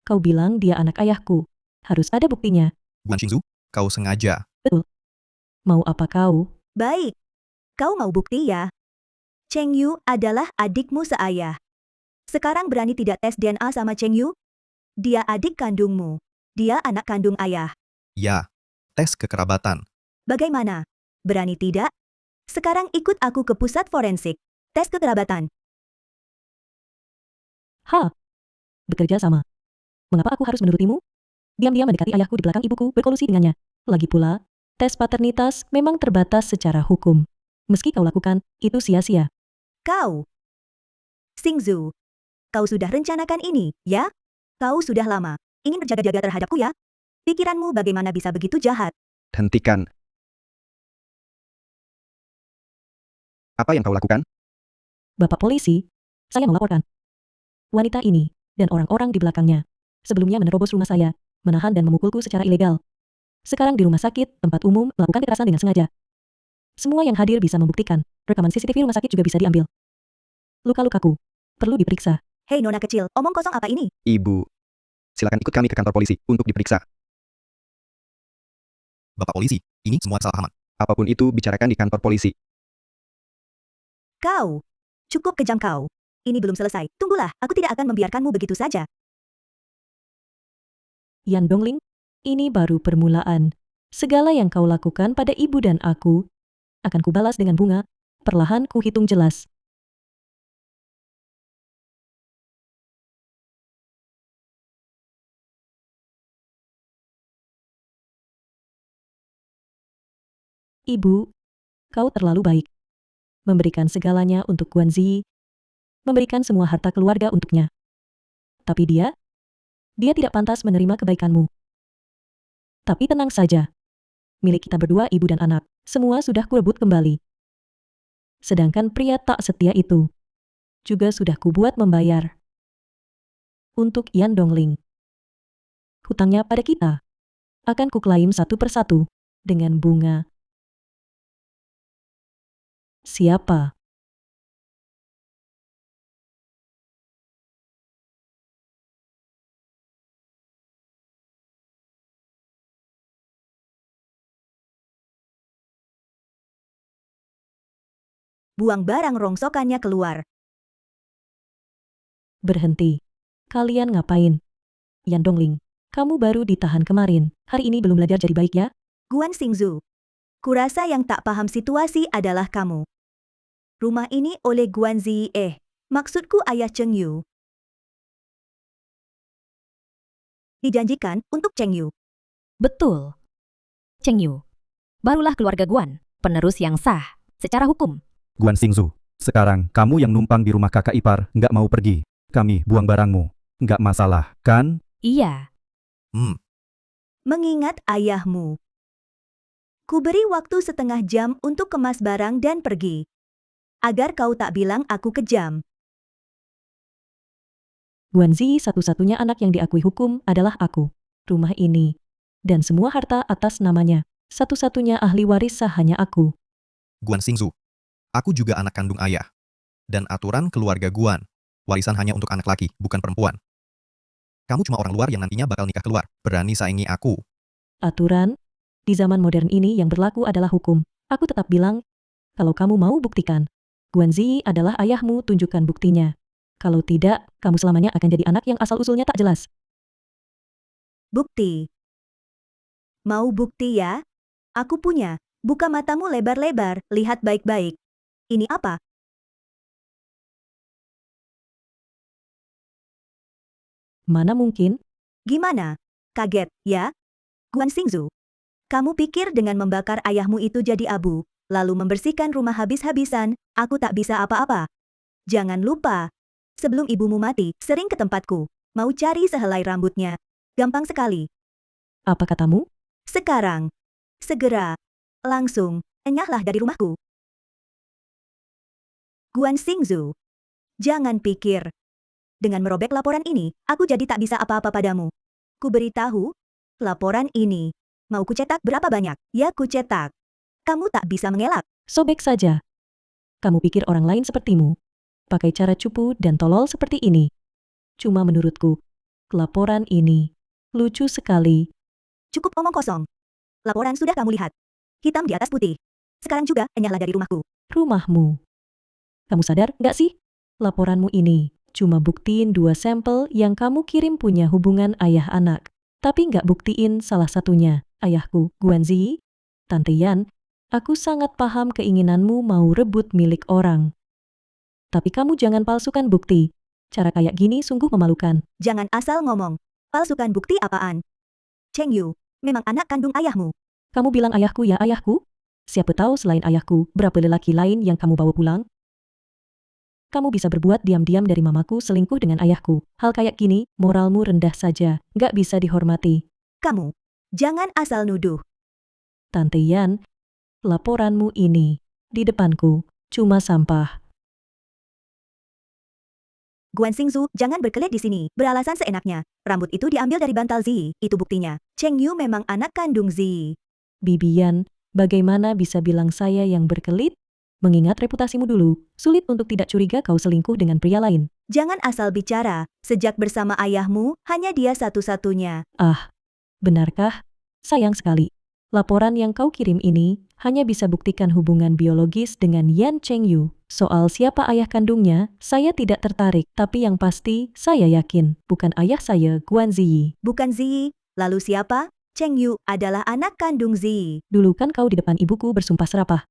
Kau bilang dia anak ayahku. Harus ada buktinya. Guan Xingzu, kau sengaja. Betul. Mau apa kau? Baik. Kau mau bukti ya? Cheng Yu adalah adikmu seayah. Sekarang berani tidak tes DNA sama Cheng Yu? Dia adik kandungmu. Dia anak kandung ayah. Ya, tes kekerabatan. Bagaimana? Berani tidak? Sekarang ikut aku ke pusat forensik. Tes kekerabatan. Ha! Bekerja sama. Mengapa aku harus menurutimu? Diam-diam mendekati ayahku di belakang ibuku, berkolusi dengannya. Lagi pula, tes paternitas memang terbatas secara hukum. Meski kau lakukan, itu sia-sia. Kau. Xingzu. Kau sudah rencanakan ini, ya? Kau sudah lama ingin berjaga-jaga terhadapku ya? Pikiranmu bagaimana bisa begitu jahat? Hentikan. Apa yang kau lakukan? Bapak polisi, saya melaporkan. Wanita ini, dan orang-orang di belakangnya, sebelumnya menerobos rumah saya, menahan dan memukulku secara ilegal. Sekarang di rumah sakit, tempat umum, melakukan kekerasan dengan sengaja. Semua yang hadir bisa membuktikan, rekaman CCTV rumah sakit juga bisa diambil. Luka-lukaku perlu diperiksa. Hei nona kecil, omong kosong apa ini? Ibu. Silakan ikut kami ke kantor polisi untuk diperiksa. Bapak polisi, ini semua kesalahan. Apapun itu bicarakan di kantor polisi. Kau. Cukup kejam kau. Ini belum selesai. Tunggulah, aku tidak akan membiarkanmu begitu saja. Yan Dongling, ini baru permulaan. Segala yang kau lakukan pada ibu dan aku, akan kubalas dengan bunga. Perlahan ku hitung jelas. Ibu, kau terlalu baik. Memberikan segalanya untuk Guan Zi, memberikan semua harta keluarga untuknya. Tapi dia tidak pantas menerima kebaikanmu. Tapi tenang saja. Milik kita berdua, ibu dan anak, semua sudah kurebut kembali. Sedangkan pria tak setia itu juga sudah kubuat membayar. Untuk Yan Dongling. Hutangnya pada kita akan kuklaim satu persatu dengan bunga. Siapa? Buang barang rongsokannya keluar. Berhenti. Kalian ngapain? Yan Dongling, kamu baru ditahan kemarin. Hari ini belum belajar jadi baik ya? Guan Xingzu. Kurasa yang tak paham situasi adalah kamu. Rumah ini oleh Guan Zi, maksudku ayah Cheng Yu. Dijanjikan untuk Cheng Yu. Betul. Cheng Yu, barulah keluarga Guan, penerus yang sah, secara hukum. Guan Xingzu, sekarang kamu yang numpang di rumah kakak ipar nggak mau pergi. Kami buang barangmu. Nggak masalah, kan? Iya. Mengingat ayahmu. Ku beri waktu setengah jam untuk kemas barang dan pergi. Agar kau tak bilang aku kejam. Guan Zi satu-satunya anak yang diakui hukum adalah aku. Rumah ini. Dan semua harta atas namanya. Satu-satunya ahli waris sah hanya aku. Guan Xingzu, aku juga anak kandung ayah. Dan aturan keluarga Guan, warisan hanya untuk anak laki, bukan perempuan. Kamu cuma orang luar yang nantinya bakal nikah keluar. Berani saingi aku. Aturan di zaman modern ini yang berlaku adalah hukum. Aku tetap bilang, kalau kamu mau buktikan, Guan Ziyi adalah ayahmu, tunjukkan buktinya. Kalau tidak, kamu selamanya akan jadi anak yang asal-usulnya tak jelas. Bukti. Mau bukti ya? Aku punya. Buka matamu lebar-lebar, lihat baik-baik. Ini apa? Mana mungkin? Gimana? Kaget, ya? Guan Xingzu. Kamu pikir dengan membakar ayahmu itu jadi abu, lalu membersihkan rumah habis-habisan, aku tak bisa apa-apa? Jangan lupa, sebelum ibumu mati, sering ke tempatku. Mau cari sehelai rambutnya. Gampang sekali. Apa katamu? Sekarang. Segera. Langsung. Enyahlah dari rumahku. Guan Xingzu. Jangan pikir. Dengan merobek laporan ini, aku jadi tak bisa apa-apa padamu. Ku beritahu, laporan ini. Mau kucetak berapa banyak? Ya kucetak. Kamu tak bisa mengelak. Sobek saja. Kamu pikir orang lain sepertimu. Pakai cara cupu dan tolol seperti ini. Cuma menurutku, laporan ini lucu sekali. Cukup omong kosong. Laporan sudah kamu lihat. Hitam di atas putih. Sekarang juga enyahlah dari rumahku. Rumahmu. Kamu sadar nggak sih? Laporanmu ini cuma buktiin 2 sampel yang kamu kirim punya hubungan ayah anak. Tapi nggak buktiin salah satunya, ayahku, Guan Ziyi. Tante Yan, aku sangat paham keinginanmu mau rebut milik orang. Tapi kamu jangan palsukan bukti. Cara kayak gini sungguh memalukan. Jangan asal ngomong. Palsukan bukti apaan? Cheng Yu, memang anak kandung ayahmu. Kamu bilang ayahku ya ayahku? Siapa tahu selain ayahku, berapa lelaki lain yang kamu bawa pulang? Kamu bisa berbuat diam-diam dari mamaku selingkuh dengan ayahku. Hal kayak gini, moralmu rendah saja, nggak bisa dihormati. Kamu, jangan asal nuduh. Tante Yan, laporanmu ini, di depanku, cuma sampah. Guan Xingzu, jangan berkelit di sini, beralasan seenaknya. Rambut itu diambil dari bantal Ziyi, itu buktinya. Cheng Yu memang anak kandung Ziyi. Bibi Yan, bagaimana bisa bilang saya yang berkelit? Mengingat reputasimu dulu, sulit untuk tidak curiga kau selingkuh dengan pria lain. Jangan asal bicara, sejak bersama ayahmu, hanya dia satu-satunya. Ah, benarkah? Sayang sekali. Laporan yang kau kirim ini hanya bisa buktikan hubungan biologis dengan Yan Cheng Yu. Soal siapa ayah kandungnya, saya tidak tertarik. Tapi yang pasti, saya yakin, bukan ayah saya, Guan Ziyi. Bukan Ziyi, lalu siapa? Cheng Yu adalah anak kandung Ziyi. Dulu kan kau di depan ibuku bersumpah serapah.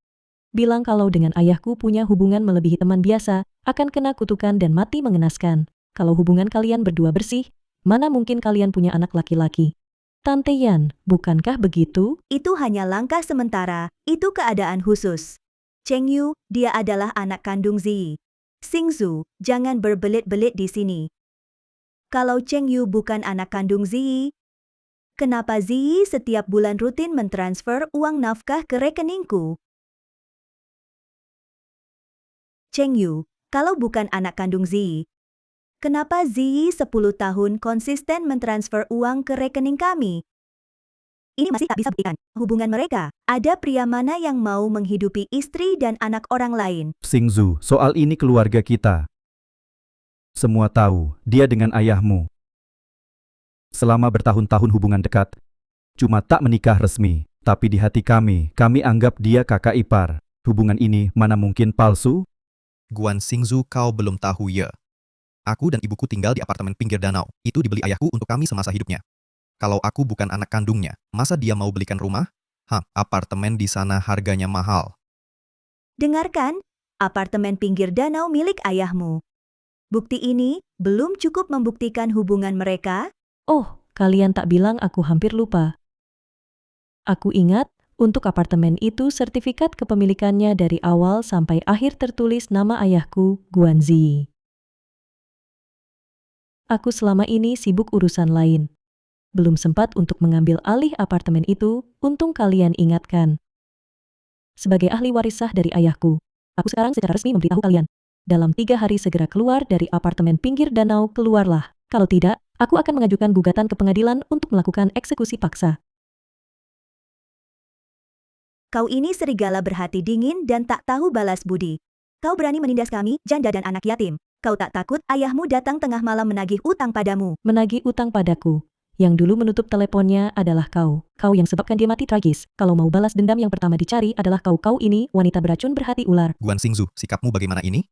Bilang kalau dengan ayahku punya hubungan melebihi teman biasa, akan kena kutukan dan mati mengenaskan. Kalau hubungan kalian berdua bersih, mana mungkin kalian punya anak laki-laki? Tante Yan, bukankah begitu? Itu hanya langkah sementara, itu keadaan khusus. Cheng Yu, dia adalah anak kandung Ziyi. Xingzu, jangan berbelit-belit di sini. Kalau Cheng Yu bukan anak kandung Ziyi, kenapa Ziyi setiap bulan rutin mentransfer uang nafkah ke rekeningku? Cheng Yu, kalau bukan anak kandung Ziyi, kenapa Ziyi 10 tahun konsisten mentransfer uang ke rekening kami? Ini masih tak bisa buktikan. Hubungan mereka, ada pria mana yang mau menghidupi istri dan anak orang lain? Xingzu, soal ini keluarga kita. Semua tahu, dia dengan ayahmu. Selama bertahun-tahun hubungan dekat, cuma tak menikah resmi. Tapi di hati kami anggap dia kakak ipar. Hubungan ini mana mungkin palsu? Guan Xingzu, kau belum tahu ya. Aku dan ibuku tinggal di apartemen pinggir danau. Itu dibeli ayahku untuk kami semasa hidupnya. Kalau aku bukan anak kandungnya, masa dia mau belikan rumah? Apartemen di sana harganya mahal. Dengarkan, apartemen pinggir danau milik ayahmu. Bukti ini belum cukup membuktikan hubungan mereka? Oh, kalian tak bilang aku hampir lupa. Aku ingat, untuk apartemen itu sertifikat kepemilikannya dari awal sampai akhir tertulis nama ayahku, Guan Ziyi. Aku selama ini sibuk urusan lain. Belum sempat untuk mengambil alih apartemen itu, untung kalian ingatkan. Sebagai ahli waris sah dari ayahku, aku sekarang secara resmi memberitahu kalian. Dalam 3 hari segera keluar dari apartemen pinggir danau, keluarlah. Kalau tidak, aku akan mengajukan gugatan ke pengadilan untuk melakukan eksekusi paksa. Kau ini serigala berhati dingin dan tak tahu balas budi. Kau berani menindas kami, janda dan anak yatim. kau tak takut ayahmu datang tengah malam menagih utang padamu? Menagih utang padaku. Yang dulu menutup teleponnya adalah kau. Kau yang sebabkan dia mati tragis. Kalau mau balas dendam yang pertama dicari adalah kau. Kau ini wanita beracun berhati ular. Guan Xingzu, sikapmu bagaimana ini?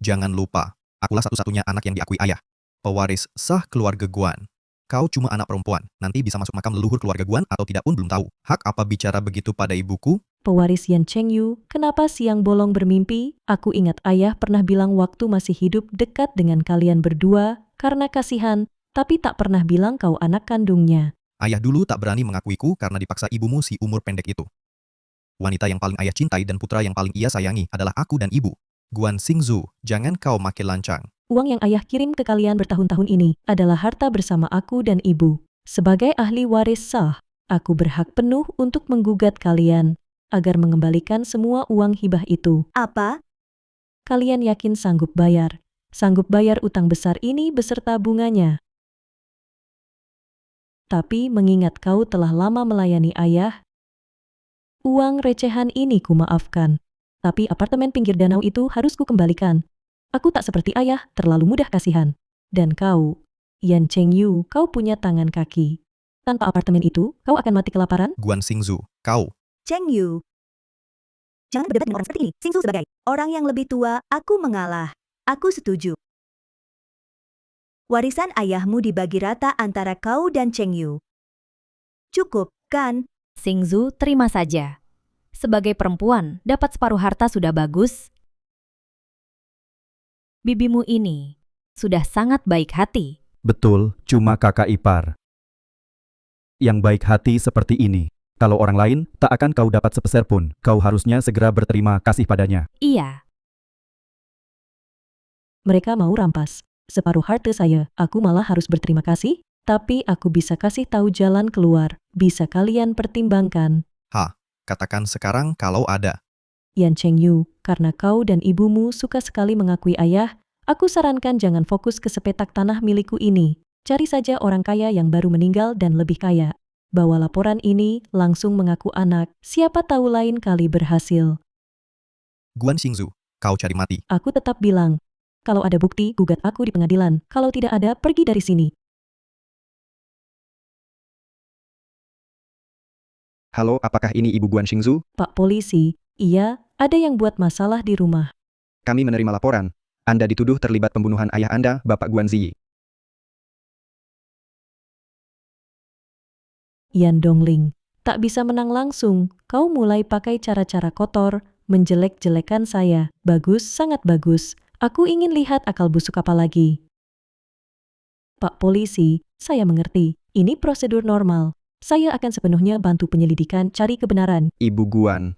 Jangan lupa, akulah satu-satunya anak yang diakui ayah. Pewaris sah keluarga Guan. Kau cuma anak perempuan, nanti bisa masuk makam leluhur keluarga Guan atau tidak pun belum tahu. Hak apa bicara begitu pada ibuku? Pewaris Yan Chengyu, kenapa siang bolong bermimpi? Aku ingat ayah pernah bilang waktu masih hidup dekat dengan kalian berdua karena kasihan, tapi tak pernah bilang kau anak kandungnya. Ayah dulu tak berani mengakuiku karena dipaksa ibumu si umur pendek itu. Wanita yang paling ayah cintai dan putra yang paling ia sayangi adalah aku dan ibu. Guan Xingzu, jangan kau makin lancang. Uang yang ayah kirim ke kalian bertahun-tahun ini adalah harta bersama aku dan ibu. Sebagai ahli waris sah, aku berhak penuh untuk menggugat kalian agar mengembalikan semua uang hibah itu. Apa? Kalian yakin sanggup bayar? Sanggup bayar utang besar ini beserta bunganya? Tapi mengingat kau telah lama melayani ayah, uang recehan ini kumaafkan. Tapi apartemen pinggir danau itu harus kukembalikan. Aku tak seperti ayah, terlalu mudah kasihan. Dan kau, Yan Chengyu, kau punya tangan kaki. Tanpa apartemen itu, kau akan mati kelaparan? Guan Xingzu, kau. Cheng Yu. Jangan berdebat dengan orang seperti ini. Xingzu sebagai orang yang lebih tua, aku mengalah. Aku setuju. Warisan ayahmu dibagi rata antara kau dan Cheng Yu. Cukup, kan? Xingzu terima saja. Sebagai perempuan, dapat separuh harta sudah bagus. Bibimu ini sudah sangat baik hati. Betul, cuma kakak ipar yang baik hati seperti ini. Kalau orang lain, tak akan kau dapat sepeser pun. Kau harusnya segera berterima kasih padanya. Iya, Mereka mau rampas separuh harta saya. Aku malah harus berterima kasih? Tapi aku bisa kasih tahu jalan keluar. Bisa kalian pertimbangkan. Katakan sekarang kalau ada. Yan Chengyu, karena kau dan ibumu suka sekali mengakui ayah, aku sarankan jangan fokus ke sepetak tanah milikku ini. Cari saja orang kaya yang baru meninggal dan lebih kaya. Bawa laporan ini, langsung mengaku anak. Siapa tahu lain kali berhasil. Guan Xingzu, kau cari mati. Aku tetap bilang, kalau ada bukti, gugat aku di pengadilan. Kalau tidak ada, pergi dari sini. Halo, apakah ini Ibu Guan Xingzu? Pak Polisi, iya, ada yang buat masalah di rumah. Kami menerima laporan. Anda dituduh terlibat pembunuhan ayah Anda, Bapak Guan Ziyi. Yan Dongling, tak bisa menang langsung. Kau mulai pakai cara-cara kotor, menjelek-jelekan saya. Bagus, sangat bagus. Aku ingin lihat akal busuk apa lagi. Pak Polisi, saya mengerti. Ini prosedur normal. Saya akan sepenuhnya bantu penyelidikan cari kebenaran. Ibu Guan.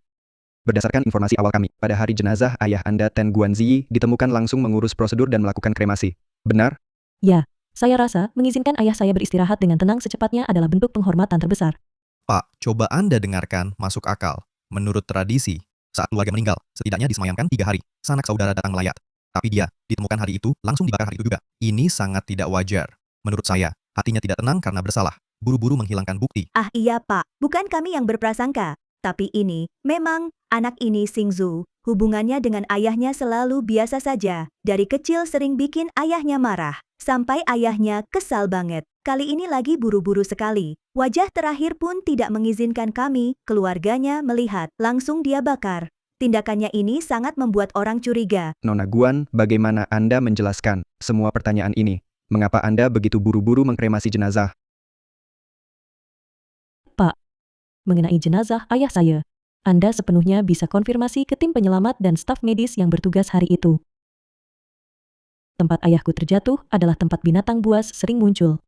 Berdasarkan informasi awal kami, pada hari jenazah ayah Anda Ten Guan Ziyi ditemukan langsung mengurus prosedur dan melakukan kremasi. Benar? Ya, saya rasa mengizinkan ayah saya beristirahat dengan tenang secepatnya adalah bentuk penghormatan terbesar. Pak, coba Anda dengarkan, masuk akal. Menurut tradisi, saat keluarga meninggal, setidaknya disemayamkan 3 hari. Sanak saudara datang melayat. Tapi dia, ditemukan hari itu, langsung dibakar hari itu juga. Ini sangat tidak wajar. Menurut saya, hatinya tidak tenang karena bersalah. Buru-buru menghilangkan bukti. Ah iya Pak, bukan kami yang berprasangka. Tapi ini, memang, anak ini Xingzu, hubungannya dengan ayahnya selalu biasa saja. Dari kecil sering bikin ayahnya marah. Sampai ayahnya kesal banget. Kali ini lagi buru-buru sekali. Wajah terakhir pun tidak mengizinkan kami, keluarganya, melihat. Langsung dia bakar. Tindakannya ini sangat membuat orang curiga. Nona Guan, bagaimana Anda menjelaskan semua pertanyaan ini? Mengapa Anda begitu buru-buru mengkremasi jenazah? Mengenai jenazah ayah saya, Anda sepenuhnya bisa konfirmasi ke tim penyelamat dan staf medis yang bertugas hari itu. Tempat ayahku terjatuh adalah tempat binatang buas sering muncul.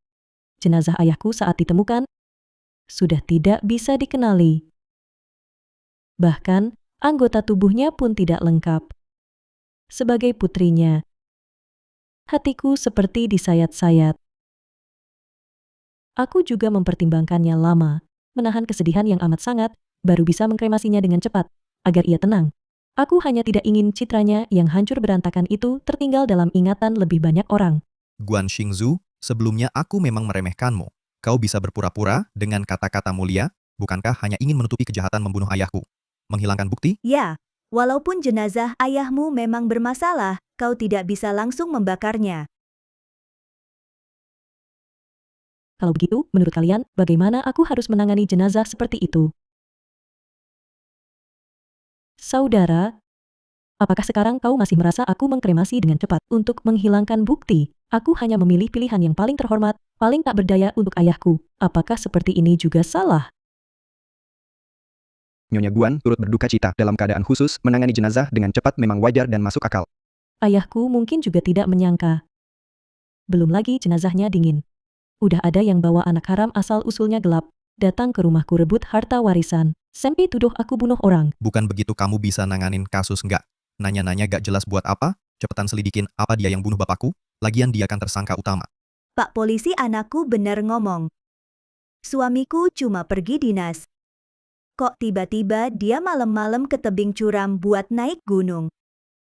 Jenazah ayahku saat ditemukan sudah tidak bisa dikenali. Bahkan, anggota tubuhnya pun tidak lengkap. Sebagai putrinya, hatiku seperti disayat-sayat. Aku juga mempertimbangkannya lama, menahan kesedihan yang amat sangat, baru bisa mengkremasinya dengan cepat, agar ia tenang. Aku hanya tidak ingin citranya yang hancur berantakan itu tertinggal dalam ingatan lebih banyak orang. Guan Xingzu, sebelumnya aku memang meremehkanmu. Kau bisa berpura-pura dengan kata-kata mulia, bukankah hanya ingin menutupi kejahatan membunuh ayahku? Menghilangkan bukti? Ya, walaupun jenazah ayahmu memang bermasalah, kau tidak bisa langsung membakarnya. Kalau begitu, menurut kalian, bagaimana aku harus menangani jenazah seperti itu? Saudara, apakah sekarang kau masih merasa aku mengkremasi dengan cepat untuk menghilangkan bukti? Aku hanya memilih pilihan yang paling terhormat, paling tak berdaya untuk ayahku. Apakah seperti ini juga salah? Nyonya Guan turut berduka cita dalam keadaan khusus menangani jenazah dengan cepat memang wajar dan masuk akal. Ayahku mungkin juga tidak menyangka. Belum lagi jenazahnya dingin. Udah ada yang bawa anak haram asal-usulnya gelap, datang ke rumahku rebut harta warisan, sampai tuduh aku bunuh orang. Bukan begitu kamu bisa nanganin kasus nggak? Nanya-nanya gak jelas buat apa? Cepetan selidikin apa dia yang bunuh bapakku? Lagian dia kan tersangka utama. Pak polisi, anakku benar ngomong. Suamiku cuma pergi dinas. Kok tiba-tiba dia malam-malam ke tebing curam buat naik gunung.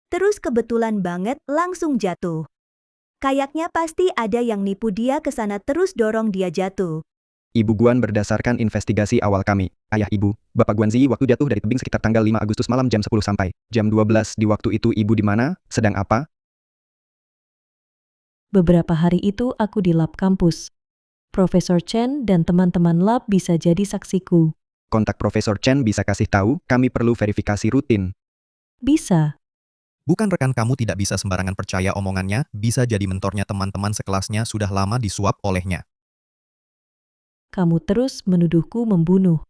Terus kebetulan banget langsung jatuh. Kayaknya pasti ada yang nipu dia ke sana terus dorong dia jatuh. Ibu Guan berdasarkan investigasi awal kami. Ayah ibu, Bapak Guan Ziyi waktu jatuh dari tebing sekitar tanggal 5 Agustus malam jam 10 sampai jam 12 di waktu itu ibu di mana? Sedang apa? Beberapa hari itu aku di lab kampus. Profesor Chen dan teman-teman lab bisa jadi saksiku. Kontak Profesor Chen bisa kasih tahu, kami perlu verifikasi rutin. Bisa. Bukan rekan kamu tidak bisa sembarangan percaya omongannya, bisa jadi mentornya teman-teman sekelasnya sudah lama disuap olehnya. Kamu terus menuduhku membunuh.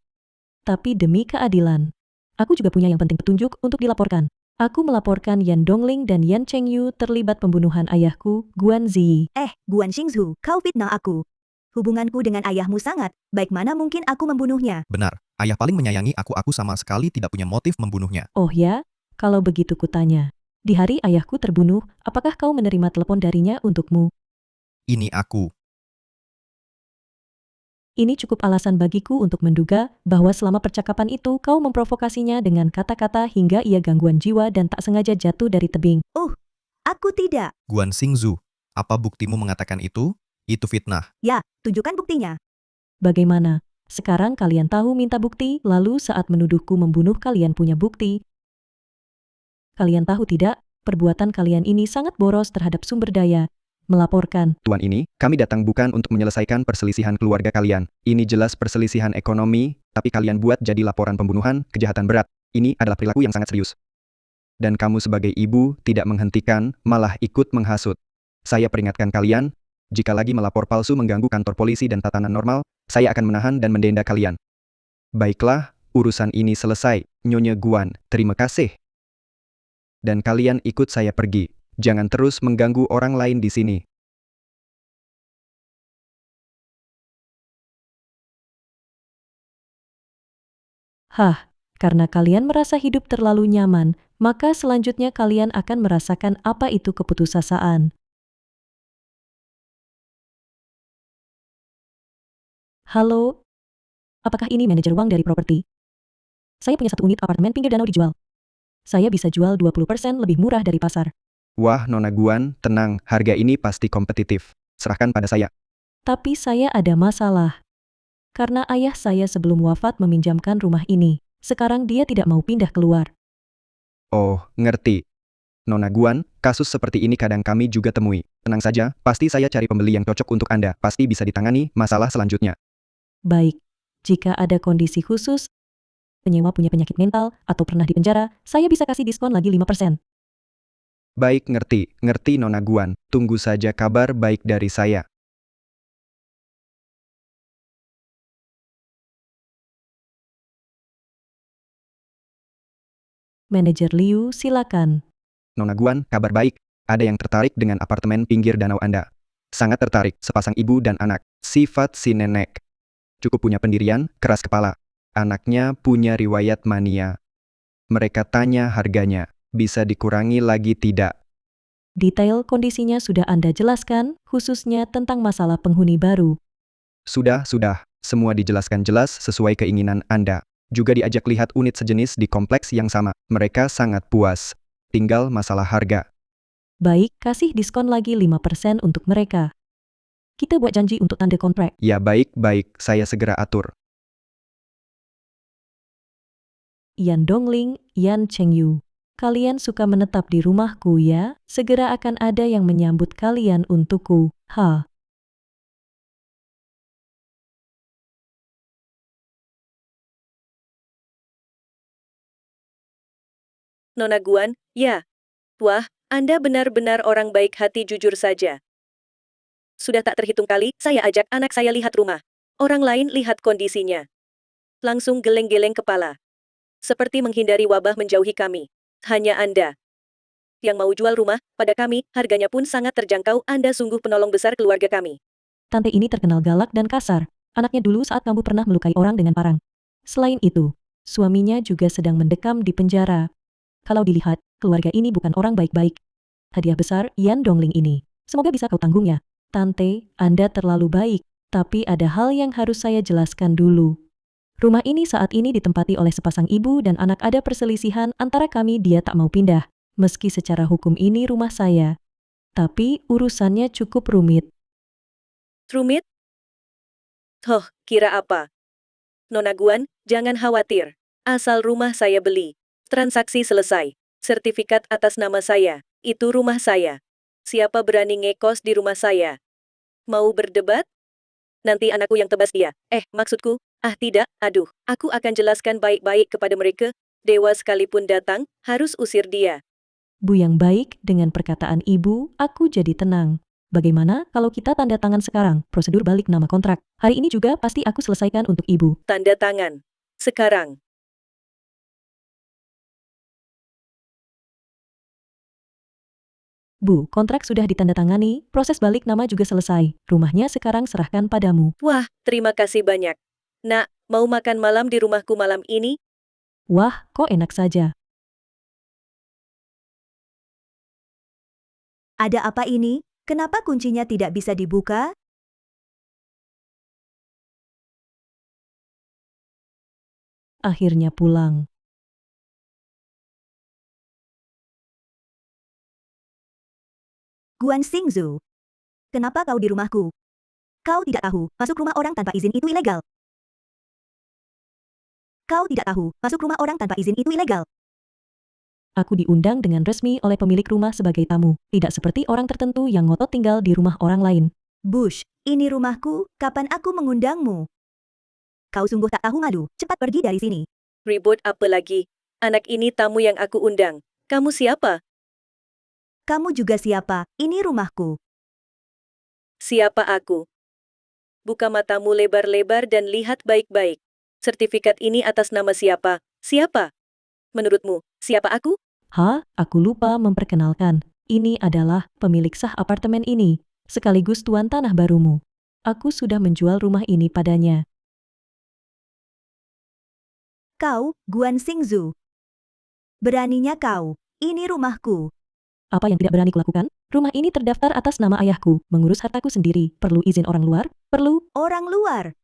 Tapi demi keadilan, aku juga punya yang penting petunjuk untuk dilaporkan. Aku melaporkan Yan Dongling dan Yan Chengyu terlibat pembunuhan ayahku, Guan Ziyi. Guan Xingzu, kau fitnah aku. Hubunganku dengan ayahmu sangat baik, mana mungkin aku membunuhnya. Benar, ayah paling menyayangi aku sama sekali tidak punya motif membunuhnya. Oh ya? Kalau begitu kutanya. Di hari ayahku terbunuh, apakah kau menerima telepon darinya untukmu? Ini aku. Ini cukup alasan bagiku untuk menduga bahwa selama percakapan itu kau memprovokasinya dengan kata-kata hingga ia gangguan jiwa dan tak sengaja jatuh dari tebing. Aku tidak. Guan Xingzu, apa buktimu mengatakan itu? Itu fitnah. Ya, tunjukkan buktinya. Bagaimana? Sekarang kalian tahu minta bukti, lalu saat menuduhku membunuh kalian punya bukti. Kalian tahu tidak, perbuatan kalian ini sangat boros terhadap sumber daya. Melaporkan. Tuan ini, kami datang bukan untuk menyelesaikan perselisihan keluarga kalian. Ini jelas perselisihan ekonomi, tapi kalian buat jadi laporan pembunuhan, kejahatan berat. Ini adalah perilaku yang sangat serius. Dan kamu sebagai ibu tidak menghentikan, malah ikut menghasut. Saya peringatkan kalian, jika lagi melapor palsu mengganggu kantor polisi dan tatanan normal, saya akan menahan dan mendenda kalian. Baiklah, urusan ini selesai. Nyonya Guan, terima kasih. Dan kalian ikut saya pergi. Jangan terus mengganggu orang lain di sini. Karena kalian merasa hidup terlalu nyaman, maka selanjutnya kalian akan merasakan apa itu keputusasaan. Halo? Apakah ini manajer uang dari properti? Saya punya 1 unit apartemen pinggir danau dijual. Saya bisa jual 20% lebih murah dari pasar. Wah, Nona Guan, tenang, harga ini pasti kompetitif. Serahkan pada saya. Tapi saya ada masalah. Karena ayah saya sebelum wafat meminjamkan rumah ini. Sekarang dia tidak mau pindah keluar. Oh, ngerti. Nona Guan, kasus seperti ini kadang kami juga temui. Tenang saja, pasti saya cari pembeli yang cocok untuk Anda. Pasti bisa ditangani masalah selanjutnya. Baik, jika ada kondisi khusus, penyewa punya penyakit mental, atau pernah di penjara, saya bisa kasih diskon lagi 5%. Baik, ngerti Nona Guan. Tunggu saja kabar baik dari saya. Manajer Liu, silakan. Nona Guan, kabar baik. Ada yang tertarik dengan apartemen pinggir danau Anda. Sangat tertarik, sepasang ibu dan anak. Sifat si nenek. Cukup punya pendirian, keras kepala. Anaknya punya riwayat mania. Mereka tanya harganya. Bisa dikurangi lagi tidak? Detail kondisinya sudah Anda jelaskan, khususnya tentang masalah penghuni baru. Sudah. Semua dijelaskan jelas sesuai keinginan Anda. Juga diajak lihat unit sejenis di kompleks yang sama. Mereka sangat puas. Tinggal masalah harga. Baik, kasih diskon lagi 5% untuk mereka. Kita buat janji untuk tanda kontrak. Ya baik, saya segera atur. Yan Dongling, Yan Chengyu. Kalian suka menetap di rumahku ya? Segera akan ada yang menyambut kalian untukku. Ha. Nona Guan, ya. Wah, Anda benar-benar orang baik hati jujur saja. Sudah tak terhitung kali, saya ajak anak saya lihat rumah. Orang lain lihat kondisinya. Langsung geleng-geleng kepala. Seperti menghindari wabah menjauhi kami. Hanya Anda yang mau jual rumah pada kami, harganya pun sangat terjangkau. Anda sungguh penolong besar keluarga kami. Tante ini terkenal galak dan kasar. Anaknya dulu saat kamu pernah melukai orang dengan parang. Selain itu, suaminya juga sedang mendekam di penjara. Kalau dilihat, keluarga ini bukan orang baik-baik. Hadiah besar Yan Dongling ini. Semoga bisa kau tanggungnya. Tante, Anda terlalu baik. Tapi ada hal yang harus saya jelaskan dulu. Rumah ini saat ini ditempati oleh sepasang ibu dan anak. Ada perselisihan antara kami, dia tak mau pindah. Meski secara hukum ini rumah saya. Tapi urusannya cukup rumit. Rumit? Hoh, kira apa? Nona Guan, jangan khawatir. Asal rumah saya beli. Transaksi selesai. Sertifikat atas nama saya. Itu rumah saya. Siapa berani ngekos di rumah saya? Mau berdebat? Nanti anakku yang tebas dia. Maksudku, tidak, aduh. Aku akan jelaskan baik-baik kepada mereka. Dewa sekalipun datang, harus usir dia. Bu yang baik, dengan perkataan ibu, aku jadi tenang. Bagaimana kalau kita tanda tangan sekarang, prosedur balik nama kontrak? Hari ini juga pasti aku selesaikan untuk ibu. Tanda tangan. Sekarang. Bu, kontrak sudah ditandatangani, proses balik nama juga selesai. Rumahnya sekarang serahkan padamu. Wah, terima kasih banyak. Nak, mau makan malam di rumahku malam ini? Wah, kok enak saja. Ada apa ini? Kenapa kuncinya tidak bisa dibuka? Akhirnya pulang. Guan Xingzu. Kenapa kau di rumahku? Kau tidak tahu, masuk rumah orang tanpa izin itu ilegal. Kau tidak tahu, masuk rumah orang tanpa izin itu ilegal. Aku diundang dengan resmi oleh pemilik rumah sebagai tamu, tidak seperti orang tertentu yang ngotot tinggal di rumah orang lain. Bush, ini rumahku, kapan aku mengundangmu? Kau sungguh tak tahu malu, cepat pergi dari sini. Ribut apa lagi? Anak ini tamu yang aku undang. Kamu siapa? Kamu juga siapa? Ini rumahku. Siapa aku? Buka matamu lebar-lebar dan lihat baik-baik. Sertifikat ini atas nama siapa? Siapa? Menurutmu, siapa aku? Aku lupa memperkenalkan. Ini adalah pemilik sah apartemen ini, sekaligus tuan tanah barumu. Aku sudah menjual rumah ini padanya. Kau, Guan Xingzu. Beraninya kau, ini rumahku. Apa yang tidak berani kulakukan? Rumah ini terdaftar atas nama ayahku, mengurus hartaku sendiri. Perlu izin orang luar? Perlu. Orang luar.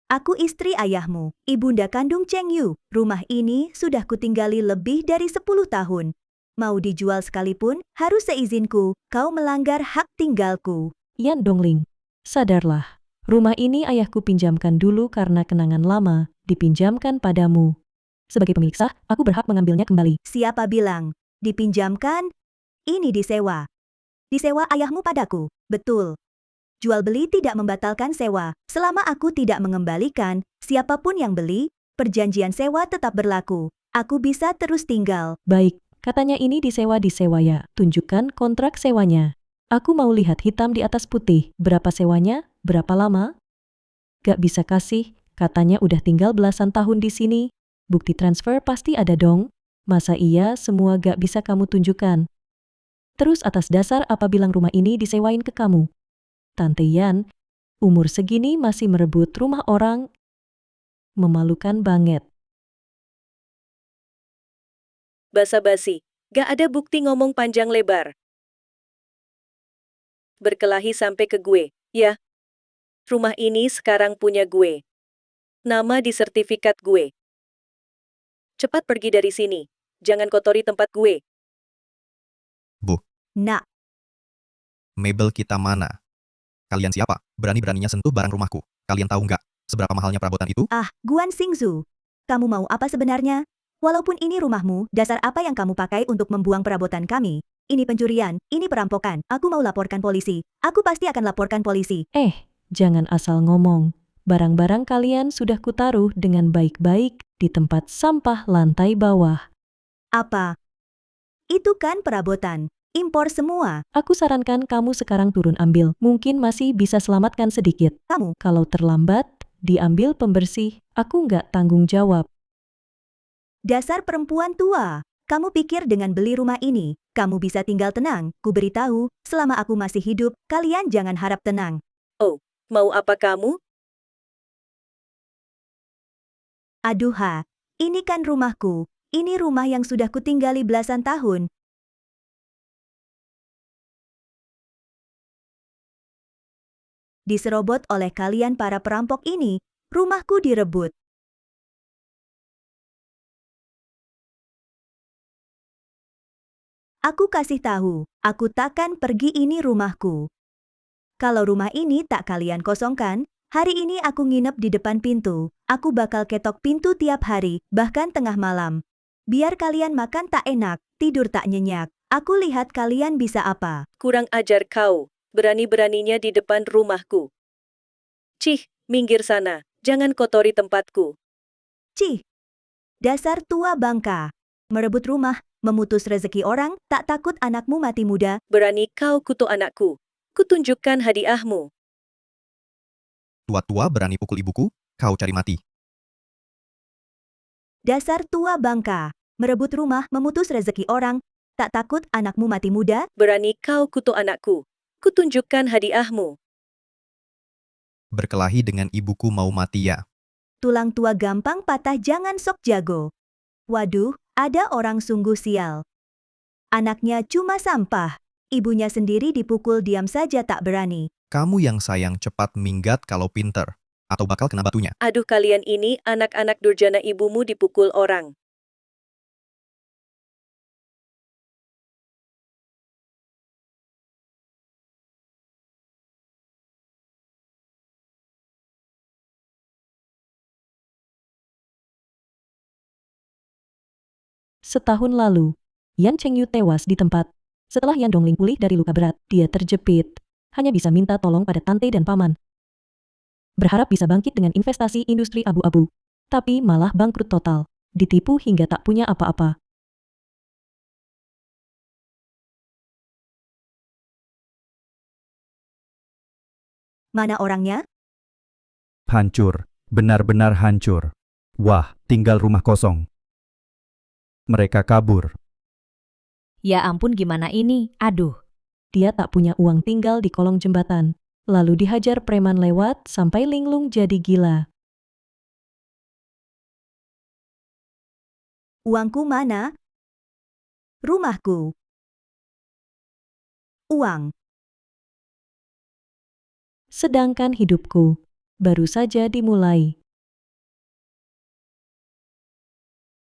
Aku istri ayahmu, ibunda kandung Cheng Yu. Rumah ini sudah kutinggali lebih dari 10 tahun. Mau dijual sekalipun, harus seizinku. Kau melanggar hak tinggalku. Yan Dongling, sadarlah. Rumah ini ayahku pinjamkan dulu karena kenangan lama, dipinjamkan padamu. Sebagai pemilik sah, aku berhak mengambilnya kembali. Siapa bilang? Dipinjamkan? Ini disewa. Disewa ayahmu padaku, betul. Jual beli tidak membatalkan sewa. Selama aku tidak mengembalikan, siapapun yang beli, perjanjian sewa tetap berlaku. Aku bisa terus tinggal. Baik, katanya ini disewa ya. Tunjukkan kontrak sewanya. Aku mau lihat hitam di atas putih. Berapa sewanya? Berapa lama? Gak bisa kasih, katanya udah tinggal belasan tahun di sini. Bukti transfer pasti ada dong. Masa iya semua gak bisa kamu tunjukkan? Terus atas dasar apa bilang rumah ini disewain ke kamu? Tante Yan, umur segini masih merebut rumah orang. Memalukan banget. Basa-basi, gak ada bukti ngomong panjang lebar. Berkelahi sampai ke gue, ya. Rumah ini sekarang punya gue. Nama di sertifikat gue. Cepat pergi dari sini. Jangan kotori tempat gue. Bu, Nak, mebel kita mana? Kalian siapa? Berani-beraninya sentuh barang rumahku. Kalian tahu nggak seberapa mahalnya perabotan itu? Guan Xingzu. Kamu mau apa sebenarnya? Walaupun ini rumahmu, dasar apa yang kamu pakai untuk membuang perabotan kami? Ini pencurian, ini perampokan. Aku mau laporkan polisi. Aku pasti akan laporkan polisi. Jangan asal ngomong. Barang-barang kalian sudah kutaruh dengan baik-baik di tempat sampah lantai bawah. Apa? Itu kan perabotan. Impor semua. Aku sarankan kamu sekarang turun ambil. Mungkin masih bisa selamatkan sedikit. Kamu. Kalau terlambat, diambil pembersih. Aku nggak tanggung jawab. Dasar perempuan tua. Kamu pikir dengan beli rumah ini, kamu bisa tinggal tenang? Ku beritahu, selama aku masih hidup, kalian jangan harap tenang. Oh, mau apa kamu? Aduh ini kan rumahku. Ini rumah yang sudah kutinggali belasan tahun. Diserobot oleh kalian para perampok ini, rumahku direbut. Aku kasih tahu, aku takkan pergi, ini rumahku. Kalau rumah ini tak kalian kosongkan, hari ini aku nginep di depan pintu. Aku bakal ketok pintu tiap hari, bahkan tengah malam. Biar kalian makan tak enak, tidur tak nyenyak. Aku lihat kalian bisa apa. Kurang ajar kau, berani-beraninya di depan rumahku. Cih, minggir sana, jangan kotori tempatku. Cih, dasar tua bangka. Merebut rumah, memutus rezeki orang, tak takut anakmu mati muda. Berani kau kutuk anakku. Kutunjukkan hadiahmu. Tua-tua berani pukul ibuku, kau cari mati. Dasar tua bangka. Merebut rumah, memutus rezeki orang, tak takut anakmu mati muda. Berani kau kutuk anakku. Kutunjukkan hadiahmu. Berkelahi dengan ibuku mau mati ya. Tulang tua gampang patah, jangan sok jago. Waduh, ada orang sungguh sial. Anaknya cuma sampah. Ibunya sendiri dipukul, diam saja tak berani. Kamu yang sayang cepat minggat kalau pinter, atau bakal kena batunya. Aduh, kalian ini anak-anak durjana, ibumu dipukul orang. Setahun lalu, Yan Chengyu tewas di tempat. Setelah Yan Dongling pulih dari luka berat, dia terjepit. Hanya bisa minta tolong pada tante dan paman. Berharap bisa bangkit dengan investasi industri abu-abu. Tapi malah bangkrut total. Ditipu hingga tak punya apa-apa. Mana orangnya? Hancur, benar-benar hancur. Wah, tinggal rumah kosong. Mereka kabur. Ya ampun, gimana ini? Aduh. Dia tak punya uang, tinggal di kolong jembatan. Lalu dihajar preman lewat sampai linglung jadi gila. Uangku mana? Rumahku. Uang. Sedangkan hidupku baru saja dimulai.